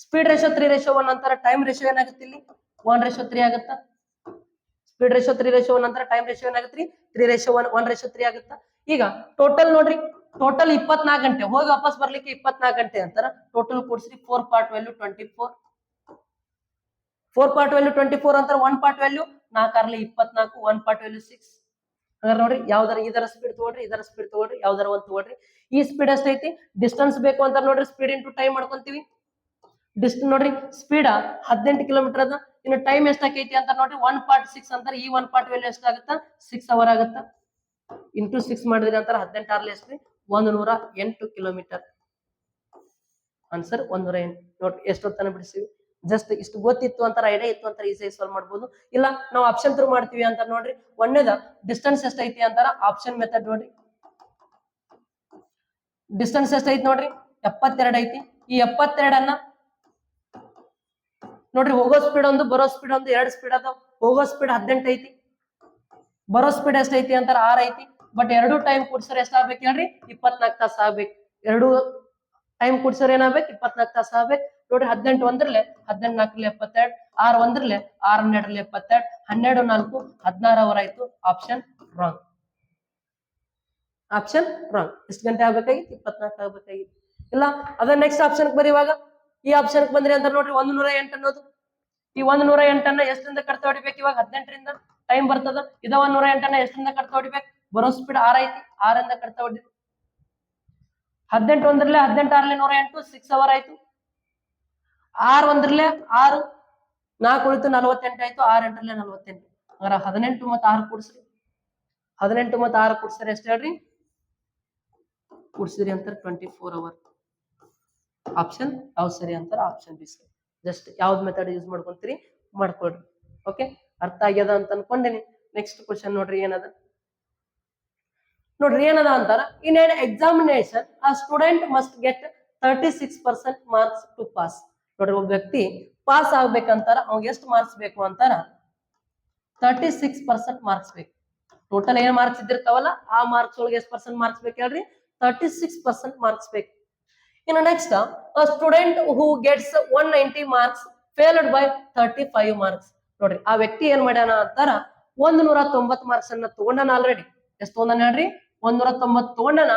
ಸ್ಪೀಡ್ ರೇಷೋ 3:1 ಅಂತಾರ. ಟೈಮ್ ರೇಷೋ ಏನಾಗುತ್ತೆ ಇಲ್ಲಿ 1:3 ಆಗತ್ತ. ಸ್ಪೀಡ್ ರೇಷೋ 3:1 ಅಂತಾರ. ಟೈಮ್ ರೇಷೋ ಏನಾಗತ್ರಿ 3:1 1:3 ಆಗತ್ತ. ಈಗ ಟೋಟಲ್ ನೋಡ್ರಿ ಟೋಟಲ್ 24 ಗಂಟೆ ಹೋಗಿ ವಾಪಸ್ ಬರ್ಲಿಕ್ಕೆ 24 ಗಂಟೆ ಅಂತಾರ. ಟೋಟಲ್ ಕೂಡಿಸ್ರಿ 4 ಪಾರ್ಟ್ ವ್ಯಾಲ್ಯೂ 24. 4 ಪಾರ್ಟ್ ವ್ಯಾಲ್ಯೂ 24 ಅಂತಾರ. 1 ಪಾರ್ಟ್ ವ್ಯಾಲ್ಯೂ 4 6 24, 1 ಪಾರ್ಟ್ ವ್ಯಾಲ್ಯೂ 6. ಹಾಗಾದ್ರೆ ನೋಡ್ರಿ ಯಾವ್ದಾರ ಇದರ ಸ್ಪೀಡ್ ತಗೊಳ್ರಿ ಇದರ ಸ್ಪೀಡ್ ತಗೊಳ್ರಿ ಯಾವ್ದಾರ ಒಂದು ತಗೊಳ್ರಿ. ಈ ಸ್ಪೀಡ್ ಎಷ್ಟೈತಿ ಡಿಸ್ಟೆನ್ಸ್ ಬೇಕು ಅಂತ ನೋಡ್ರಿ ಸ್ಪೀಡ್ ಇಂಟು ಟೈಮ್ ಮಾಡ್ಕೊಂತೀವಿ. ಡಿಸ್ಟೆನ್ಸ್ ನೋಡ್ರಿ ಸ್ಪೀಡ್ 18 km ಅದ. ಇನ್ನು ಟೈಮ್ ಎಷ್ಟಾಕೈತಿ ಅಂತ ನೋಡ್ರಿ 1 ಪಾರ್ಟ್ 6 ಅಂತಾರ. ಈ 1 ಪಾರ್ಟ್ ವ್ಯಾಲ್ಯೂ ಎಷ್ಟಾಗತ್ತ 6 ಅವರ್ ಆಗತ್ತ. ಇಂಟು 6 ಮಾಡಿದ್ರಿ ಅಂತಾರ 18 6 ಎಷ್ಟ್ರಿ 108 km. ಆನ್ಸರ್ 108. ನೋಡ್ರಿ ಎಷ್ಟೊತ್ತನ ಬಿಡಿಸಿವಿ. ಜಸ್ಟ್ ಇಷ್ಟು ಗೊತ್ತಿತ್ತು ಅಂತಾರ ಐಡಿಯಾ ಇತ್ತು ಅಂತಾರ ಈಸಿ ಸಾಲ್ವ್ ಮಾಡ್ಬೋದು. ಇಲ್ಲ ನಾವು ಆಪ್ಷನ್ ಥ್ರೂ ಮಾಡ್ತೀವಿ ಅಂತ ನೋಡ್ರಿ. ಒಂದೇದ ಡಿಸ್ಟೆನ್ಸ್ ಎಷ್ಟೈತಿ ಅಂತಾರ ಆಪ್ಷನ್ ಮೆಥಡ್ ನೋಡ್ರಿ. ಡಿಸ್ಟೆನ್ಸ್ ಎಷ್ಟೈತಿ ನೋಡ್ರಿ 72 ಐತಿ. ಈ 72 ಅನ್ನ ನೋಡ್ರಿ ಹೋಗೋ ಸ್ಪೀಡ್ ಒಂದು ಬರೋ ಸ್ಪೀಡ್ ಒಂದು 2 ಸ್ಪೀಡ್ ಅದಾವ. ಹೋಗೋ ಸ್ಪೀಡ್ 18 ಐತಿ. ಬರೋ ಸ್ಪೀಡ್ ಎಷ್ಟೈತಿ ಅಂತಾರ 6 ಐತಿ. ಬಟ್ ಎರಡು ಟೈಮ್ ಕೂಡ್ಸರ್ ಎಷ್ಟಾಗ್ಬೇಕು ಹೇಳ್ರಿ 24 ತಾಸು ಆಗ್ಬೇಕು. ಎರಡು ಟೈಮ್ ಕೂಡ್ಸರ್ ಏನಾಗ್ಬೇಕು 24 ತಾಸು ಆಗ್ಬೇಕು. ನೋಡ್ರಿ 18 ಒಂದ್ರಲೆ 18 4 72, 6 ಒಂದ್ರಲೆ 6 2 72, 12 4 16 ಅವರ್ ಆಯ್ತು. Option wrong. Option wrong. ಎಷ್ಟು ಗಂಟೆ ಆಗ್ಬೇಕಾಗಿತ್ತು 24 ಆಗ್ಬೇಕಾಗಿತ್ತು. ಇಲ್ಲ ಅದ ನೆಕ್ಸ್ಟ್ ಆಪ್ಷನ್ ಬರೀವಾಗ ಈ ಆಪ್ಷನ್ ಬಂದ್ರಿ ಅಂತ ನೋಡ್ರಿ 108 ಅನ್ನೋದು. ಈ 108 ಅನ್ನ ಎಷ್ಟರಿಂದ ಕಡ್ತಾ ಹೊಡಿಬೇಕು ಇವಾಗ 18ರಿಂದ ಟೈಮ್ ಬರ್ತದ. ಇದ 108 ಅನ್ನ ಎಷ್ಟರಿಂದ ಕಡ್ತಾ ಹೊಡಿಬೇಕು ಬರೋ ಸ್ಪೀಡ್ 6 ಐತಿ 6ರಿಂದ ಕಡ್ತಾ ಹೊಡಿ. 18 ಒಂದ್ರಲೆ 18 6 108 6 ಅವರ್ ಆಯ್ತು. 6 ಒಂದ್ರಲೆ 6 4 ಉಳಿತು 48 ಆಯ್ತು. 6 8 48. ಹಾಗಾದ್ರೆ 18 ಮತ್ತು 6 ಕೂಡಿಸ್ರಿ. 18 ಮತ್ತು 6 ಕೂಡಿಸ್ರಿ ಎಷ್ಟು ಹೇಳ್ರಿ ಕೂಡಿಸಿದ್ರಿ ಅಂತಾರೆ 24 ಅವರ್. ಆಪ್ಷನ್ ಯಾವ ಸರಿ ಅಂತಾರ ಆಪ್ಷನ್ ಬಿ ಸರಿ. ಜಸ್ಟ್ ಯಾವ್ದು ಮೆಥಡ್ ಯೂಸ್ ಮಾಡ್ಕೊಂತೀರಿ ಮಾಡ್ಕೊಳ್ರಿ. ಓಕೆ ಅರ್ಥ ಆಗ್ಯದ ಅಂತ ಅನ್ಕೊಂಡೇನಿ. ನೆಕ್ಸ್ಟ್ ಕ್ವಶನ್ ನೋಡ್ರಿ ಏನದ ನೋಡ್ರಿ ಏನದ ಅಂತಾರ. In an examination a student must get 36% marks to pass. ನೋಡ್ರಿ ಒಬ್ಬ ವ್ಯಕ್ತಿ ಪಾಸ್ ಆಗ್ಬೇಕಂತಾರ ಅವ್ಗೆ ಎಷ್ಟು ಮಾರ್ಕ್ಸ್ ಬೇಕು ಅಂತಾರ 36% ಮಾರ್ಕ್ಸ್ ಬೇಕು. ಟೋಟಲ್ ಏನ್ ಮಾರ್ಕ್ಸ್ ಇದ್ದಿರ್ತಾವಲ್ಲ ಆ ಮಾರ್ಕ್ಸ್ ಒಳಗೆ ಎಷ್ಟು ಪರ್ಸೆಂಟ್ ಮಾರ್ಕ್ಸ್ ಬೇಕು ಹೇಳ್ರಿ 36% ಮಾರ್ಕ್ಸ್ ಬೇಕು. ಇನ್ನು next student who gets 190 marks failed by 35 marks. ನೋಡ್ರಿ ಆ ವ್ಯಕ್ತಿ ಏನ್ ಮಾಡ್ಯಾನ ಅಂತಾರ 190 ಮಾರ್ಕ್ಸ್ ಅನ್ನ ತಗೊಂಡನ. ಆಲ್ರೆಡಿ ಎಷ್ಟು ತಗೊಂಡನ ಹೇಳ್ರಿ 190 ತಗೊಂಡನ.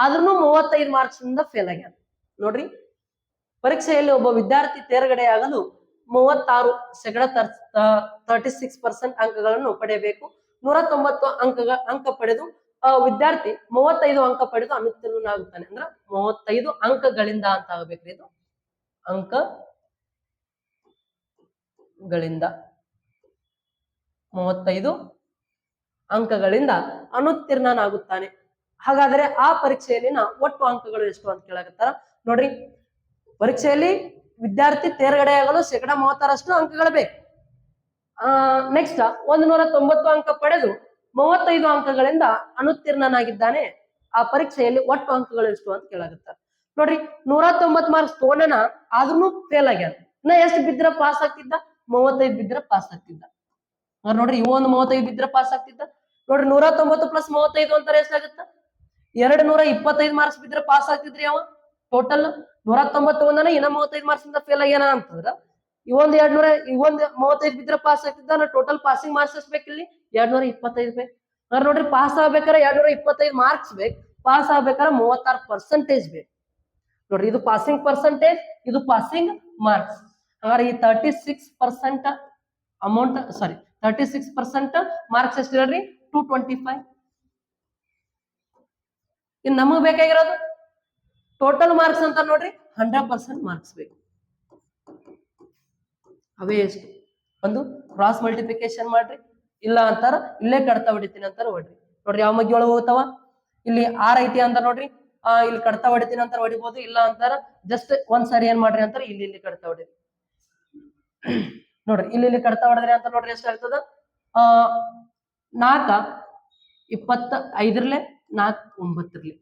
ಆದ್ರೂ 35 ಮಾರ್ಕ್ಸ್ ಇಂದ ಫೇಲ್ ಆಗ್ಯಾನ. ನೋಡ್ರಿ ಪರೀಕ್ಷೆಯಲ್ಲಿ ಒಬ್ಬ ವಿದ್ಯಾರ್ಥಿ ತೇರ್ಗಡೆ ಆಗಲು 36% ಅಂಕಗಳನ್ನು ಪಡೆಯಬೇಕು. 190 ಅಂಕ ಪಡೆದು ವಿದ್ಯಾರ್ಥಿ 35 ಅಂಕ ಪಡೆದು ಅನುತ್ತೀರ್ಣನಾಗುತ್ತಾನೆ. ಅಂದ್ರ 35 ಅಂಕಗಳಿಂದ ಅಂತ ಆಗಬೇಕ್ರಿ. ಇದು ಅಂಕಗಳಿಂದ 35 ಅಂಕಗಳಿಂದ ಅನುತ್ತೀರ್ಣನಾಗುತ್ತಾನೆ. ಹಾಗಾದ್ರೆ ಆ ಪರೀಕ್ಷೆಯಲ್ಲಿನ ಒಟ್ಟು ಅಂಕಗಳು ಎಷ್ಟು ಅಂತ ಕೇಳಾಕತ್ತಾರ. ನೋಡ್ರಿ ಪರೀಕ್ಷೆಯಲ್ಲಿ ವಿದ್ಯಾರ್ಥಿ ತೇರ್ಗಡೆ ಆಗಲು 36% ಅಂಕಗಳು ಬೇಕು. ನೆಕ್ಸ್ಟ್ 190 ಅಂಕ ಪಡೆದು 35 ಅಂಕಗಳಿಂದ ಅನುತ್ತೀರ್ಣನಾಗಿದ್ದಾನೆ. ಆ ಪರೀಕ್ಷೆಯಲ್ಲಿ ಒಟ್ಟು ಅಂಕಗಳು ಎಷ್ಟು ಅಂತ ಕೇಳಾಕತ್ತಾರ. ನೋಡ್ರಿ 190 ಮಾರ್ಕ್ಸ್ ತಗೊಂಡನ ಆದ್ರೂ ಫೇಲ್ ಆಗ್ಯಾನ. ಇನ್ನ ಎಷ್ಟು ಬಿದ್ರ ಪಾಸ್ ಆಗ್ತಿದ್ದ 35 ಬಿದ್ರ ಪಾಸ್ ಆಗ್ತಿದ್ದ. ನೋಡ್ರಿ ಇವ ಒಂದು 35 ಬಿದ್ರ ಪಾಸ್ ಆಗ್ತಿದ್ದ. ನೋಡ್ರಿ 190 ಪ್ಲಸ್ 35 ಅಂತಾರೆ ಎಷ್ಟಾಗತ್ತ 225 ಮಾರ್ಕ್ಸ್ ಬಿದ್ರೆ ಪಾಸ್ ಆಗ್ತಿದ್ರಿ. ಅವ ಟೋಟಲ್ 190 ತಗೊಂಡನ ಇನ್ನ 35 ಮಾರ್ಕ್ಸ್ ಇಂದ ಫೇಲ್ ಆಗ್ಯಾನ ಅಂತಂದ್ರ ಇವೊಂದ್ 200 ಇವೊಂದ್ 35 ಬಿದ್ರೆ ಪಾಸ್ ಆಗ್ತಿದ್ದ. ಟೋಟಲ್ ಪಾಸಿಂಗ್ ಮಾರ್ಕ್ಸ್ ಎಷ್ಟು ಬೇಕು ಇಲ್ಲಿ? 225 ಬೇಕು. ಅಂದ್ರೆ ನೋಡ್ರಿ ಪಾಸ್ ಆಗ್ಬೇಕಾದ್ರೆ 225 ಮಾರ್ಕ್ಸ್ ಬೇಕು, ಪಾಸ್ ಆಗ್ಬೇಕಾದ್ರೆ 36% ಬೇಕು ನೋಡ್ರಿ. ಇದು ಪಾಸಿಂಗ್ ಪರ್ಸೆಂಟೇಜ್, ಇದು ಪಾಸಿಂಗ್ ಮಾರ್ಕ್ಸ್. ಹಾಗಾದ್ರೆ ಈ 36% ಅಮೌಂಟ್ 36% ಮಾರ್ಕ್ಸ್ ಎಷ್ಟು ಹೇಳ್ರಿ? 225. ಇನ್ ನಮಗ್ ಬೇಕಾಗಿರೋದು ಟೋಟಲ್ ಮಾರ್ಕ್ಸ್ ಅಂತ ನೋಡ್ರಿ 100% ಮಾರ್ಕ್ಸ್ ಬೇಕು. ಅವೇ ಎಷ್ಟು? ಒಂದು ಕ್ರಾಸ್ ಮಲ್ಟಿಪ್ಲಿಕೇಶನ್ ಮಾಡ್ರಿ, ಇಲ್ಲ ಅಂತಾರ ಇಲ್ಲೇ ಕಡ್ತಾ ಹೊಡಿತೀನಿ ಅಂತಾರ ಹೊಡ್ರಿ. ನೋಡ್ರಿ ಯಾವ ಮಗ್ಗಿ ಒಳಗೆ ಹೋಗ್ತಾವ? ಇಲ್ಲಿ 6 ಐತಿ ಅಂತ ನೋಡ್ರಿ, ಇಲ್ಲಿ ಕಡ್ತಾ ಹೊಡಿತೀನಿ ಅಂತಾರ ಹೊಡಿಬಹುದು, ಇಲ್ಲ ಅಂತಾರ ಜಸ್ಟ್ ಒಂದ್ಸರಿ ಏನ್ ಮಾಡ್ರಿ ಅಂತಾರ ಇಲ್ಲಿ ಕಡ್ತಾ ಹೊಡಿರಿ. ನೋಡ್ರಿ ಇಲ್ಲಿ ಕಡ್ತಾ ಹೊಡೆದ್ರಿ ಅಂತ ನೋಡ್ರಿ ಎಷ್ಟಾಗ್ತದ? 4 25 4 9.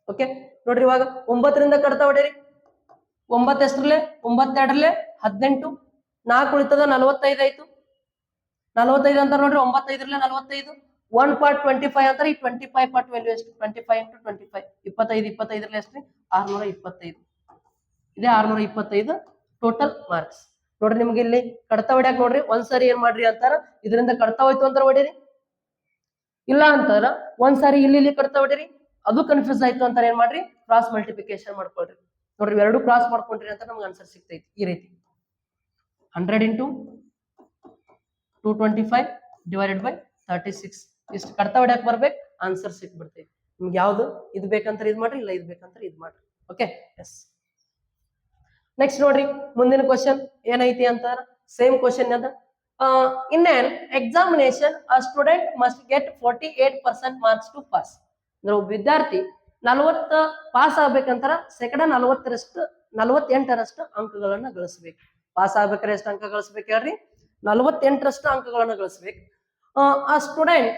ಓಕೆ ನೋಡ್ರಿ ಇವಾಗ 9ರಿಂದ ಕಡ್ತಾ ಹೊಡಿರಿ. 9 ಎಷ್ಟ್ರಲ್ಲೇ? 9 2 18, 4 ಉಳಿತದ 45 ಆಯ್ತು. 45 ಅಂತ ನೋಡ್ರಿ 9 5 45. 1 part 25 ಅಂತಾರೆ. ಈ 25 part ವ್ಯಾಲ್ಯೂ ಎಷ್ಟು? 25 into 25 25 25 ಎಷ್ಟ್ರಿ? 625. ಇದೇ 625 ಟೋಟಲ್ ಮಾರ್ಕ್ಸ್. ನೋಡ್ರಿ ನಿಮ್ಗೆ ಇಲ್ಲಿ ಕಡ್ತಾ ಹೊಡ್ಯಾಕ ನೋಡ್ರಿ ಒಂದ್ಸರಿ ಏನ್ ಮಾಡ್ರಿ ಅಂತಾರ ಇದರಿಂದ ಕಡ್ತಾ ಹೋಯ್ತು ಅಂತಾರ ಹೊಡಿರಿ, ಇಲ್ಲ ಅಂತಾರ ಒಂದ್ಸಾರಿ ಇಲ್ಲಿ ಕಡ್ತಾ ಹೊಡಿರಿ. ಅದು ಕನ್ಫ್ಯೂಸ್ ಆಯ್ತು ಅಂತಾರ ಏನ್ ಮಾಡ್ರಿ? ಕ್ರಾಸ್ ಮಲ್ಟಿಪ್ಲಿಕೇಶನ್ ಮಾಡ್ಕೊಳ್ರಿ. ನೋಡ್ರಿ ಎರಡು ಕ್ರಾಸ್ ಮಾಡ್ಕೊಂಡ್ರಿ ಅಂತ ನಮ್ಗೆ ಆನ್ಸರ್ ಸಿಗ್ತೈತಿ ಈ ರೀತಿ. 100 into 225 divided by 36. ಇಷ್ಟು ಕಡ್ತಾ ಹೊಡ್ಯಾಕ ಬರ್ಬೇಕು, ಆನ್ಸರ್ ಸಿಕ್ಬಿಡ್ತೈತಿ. ನಿಮ್ಗೆ ಯಾವ್ದು ಇದು ಬೇಕಂತ ಇದ್ ಮಾಡ್ರಿ, ಇಲ್ಲ ಇದು ಬೇಕಂತ ಇದ್ ಮಾಡ್ರಿ. Okay yes. ನೆಕ್ಸ್ಟ್ ನೋಡ್ರಿ ಮುಂದಿನ ಕ್ವಶನ್ ಏನೈತಿ ಅಂತಾರ ಸೇಮ್ ಕ್ವಶನ್ ಅದ. In an examination a student must get 48% marks to pass. ಅಂದ್ರೆ ವಿದ್ಯಾರ್ಥಿ 40 ಪಾಸ್ ಆಗ್ಬೇಕಂತಾರ ಶೇಕಡ 48ರಷ್ಟು ಅಂಕಗಳನ್ನ ಗಳಿಸ್ಬೇಕು. ಪಾಸ್ ಆಗ್ಬೇಕಾದ್ರೆ ಎಷ್ಟು ಅಂಕ ಗಳಿಸ್ಬೇಕು ಹೇಳ್ರಿ? 48ರಷ್ಟು ಅಂಕಗಳನ್ನ ಗಳಿಸ್ಬೇಕು. ಆ student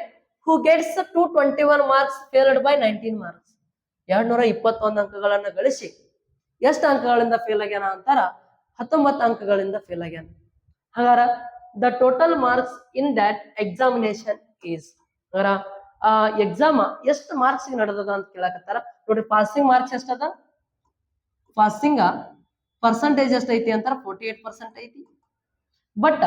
who gets 221 marks failed by 19 marks. 221 ಅಂಕಗಳನ್ನ ಗಳಿಸಿ ಎಷ್ಟು ಅಂಕಗಳಿಂದ ಫೇಲ್ ಆಗ್ಯಾನ ಅಂತಾರ? 19 ಅಂಕಗಳಿಂದ ಫೇಲ್ ಆಗ್ಯಾನ. ಹಾಗಾರ the total marks in that examination is. ಹಾಗಾರ ಎಕ್ಸಾಮ್ ಎಷ್ಟು ಮಾರ್ಕ್ಸ್ ನಡೆದದ ಅಂತ ಕೇಳಕತ್ತಾರ. ನೋಡ್ರಿ ಪಾಸಿಂಗ್ ಮಾರ್ಕ್ಸ್ ಎಷ್ಟದ? ಪಾಸಿಂಗ್ ಪರ್ಸೆಂಟೇಜ್ ಎಷ್ಟು ಐತಿ ಅಂತಾರ? 48% ಐತಿ. ಬಟ್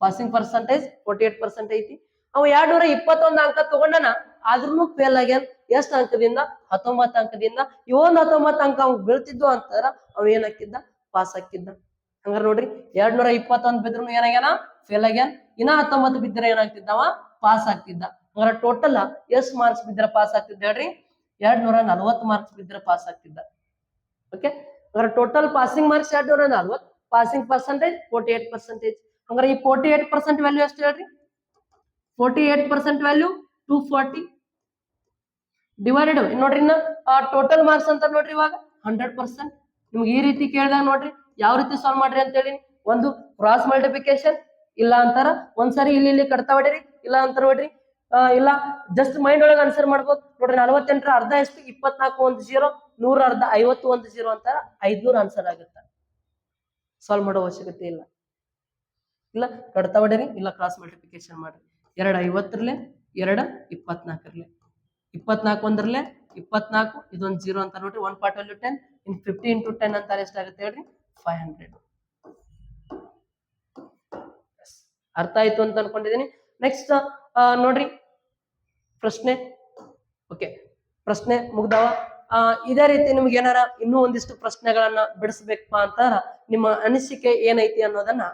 ಪಾಸಿಂಗ್ ಪರ್ಸೆಂಟೇಜ್ 48% ಐತಿ. ಅವ 221 ಅಂಕ ತಗೊಂಡನ, ಆದ್ರೂ ಫೇಲ್ ಆಗ್ಯಾನ. ಎಷ್ಟು ಅಂಕದಿಂದ? 19 ಅಂಕದಿಂದ. ಇವೊಂದ್ 19 ಅಂಕ ಅವ್ ಬೀಳ್ತಿದ್ವು ಅಂತಾರ ಅವ್ ಏನ್ ಹಾಕಿದ್ದ? ಪಾಸ್ ಹಾಕಿದ್ದ. ಹಂಗಾರ ನೋಡ್ರಿ 221 ಬಿದ್ರು ಏನಾಗ್ಯಾನ? ಫೇಲ್ ಆಗ್ಯಾನ. ಇನ್ನ 19 ಬಿದ್ರೆ ಏನಾಗ್ತಿದ್ದವ? ಪಾಸ್ ಆಗ್ತಿದ್ದ. ಹಂಗಾರ ಟೋಟಲ್ ಎಷ್ಟು ಮಾರ್ಕ್ಸ್ ಬಿದ್ರೆ ಪಾಸ್ ಆಗ್ತಿದ್ದ ಹೇಳ್ರಿ? 240 ಮಾರ್ಕ್ಸ್ ಬಿದ್ರೆ ಪಾಸ್ ಆಗ್ತಿದ್ದ. ಓಕೆ ಹಂಗಾರ total passing marks 240, passing percentage 48%. ಹಂಗಾರ ಈ 48% ವ್ಯಾಲ್ಯೂ ಎಷ್ಟು ಹೇಳ್ರಿ? 48% ವ್ಯಾಲ್ಯೂ 240 ಡಿವೈಡೆಡ್ ನೋಡ್ರಿ ಇನ್ನ ಟೋಟಲ್ ಮಾರ್ಕ್ಸ್ ಅಂತ ನೋಡ್ರಿ ಇವಾಗ 100%. ನಿಮ್ಗೆ ಈ ರೀತಿ ಕೇಳಿದಾಗ ನೋಡ್ರಿ ಯಾವ ರೀತಿ ಸಾಲ್ವ್ ಮಾಡ್ರಿ ಅಂತ ಹೇಳಿ. ಒಂದು ಕ್ರಾಸ್ ಮಲ್ಟಿಪ್ಲಿಕೇಶನ್, ಇಲ್ಲ ಅಂತಾರ ಒಂದ್ಸರಿ ಇಲ್ಲಿ ಕಡ್ತಾ ಹೊಡಿರಿ, ಇಲ್ಲ ಅಂತಾರ ಹೊಡ್ರಿ, ಇಲ್ಲ ಜಸ್ಟ್ ಮೈಂಡ್ ಒಳಗೆ ಆನ್ಸರ್ ಮಾಡ್ಬೋದು. ನೋಡ್ರಿ 48ರ ಅರ್ಧ ಎಷ್ಟು? 24 1 0, 100 ಅರ್ಧ 50 1 0 ಅಂತಾರ 500 ಆನ್ಸರ್ ಆಗುತ್ತೆ. ಸಾಲ್ವ್ ಮಾಡೋ ಅವಶ್ಯಕತೆ ಇಲ್ಲ. ಇಲ್ಲ ಕಡ್ತಾ ಹೊಡಿರಿ, ಇಲ್ಲ ಕ್ರಾಸ್ ಮಲ್ಟಿಪ್ಲಿಕೇಶನ್ ಮಾಡ್ರಿ. 2 50 2 24 24 1 24, ಇದೊಂದು 0 ಅಂತ ನೋಡ್ರಿ. 1 part value 10, ಇನ್ 50 into 10 ಅಂತಾರೆ ಎಷ್ಟಾಗುತ್ತೆ ಹೇಳ್ರಿ? 500. ಅರ್ಥ ಆಯ್ತು ಅಂತ ಅನ್ಕೊಂಡಿದೀನಿ. ನೆಕ್ಸ್ಟ್ ನೋಡ್ರಿ ಪ್ರಶ್ನೆ. ಓಕೆ ಪ್ರಶ್ನೆ ಮುಗ್ದಾವ. ಇದೇ ರೀತಿ ನಿಮ್ಗೆ ಏನಾರ ಇನ್ನೂ ಒಂದಿಷ್ಟು ಪ್ರಶ್ನೆಗಳನ್ನ ಬಿಡಿಸ್ಬೇಕಪ್ಪ ಅಂತಾರ ನಿಮ್ಮ ಅನಿಸಿಕೆ ಏನೈತಿ ಅನ್ನೋದನ್ನ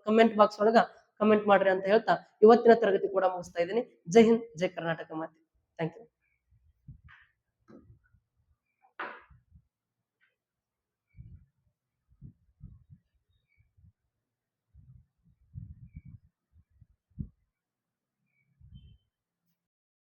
ಕಮೆಂಟ್ ಬಾಕ್ಸ್ ಒಳಗ ಕಮೆಂಟ್ ಮಾಡ್ರಿ ಅಂತ ಹೇಳ್ತಾ ಇವತ್ತಿನ ತರಗತಿ ಕೂಡ ಮುಗಿಸ್ತಾ ಇದ್ದೀನಿ. ಜೈ ಹಿಂದ್, ಜೈ ಕರ್ನಾಟಕ ಮಾತೆ.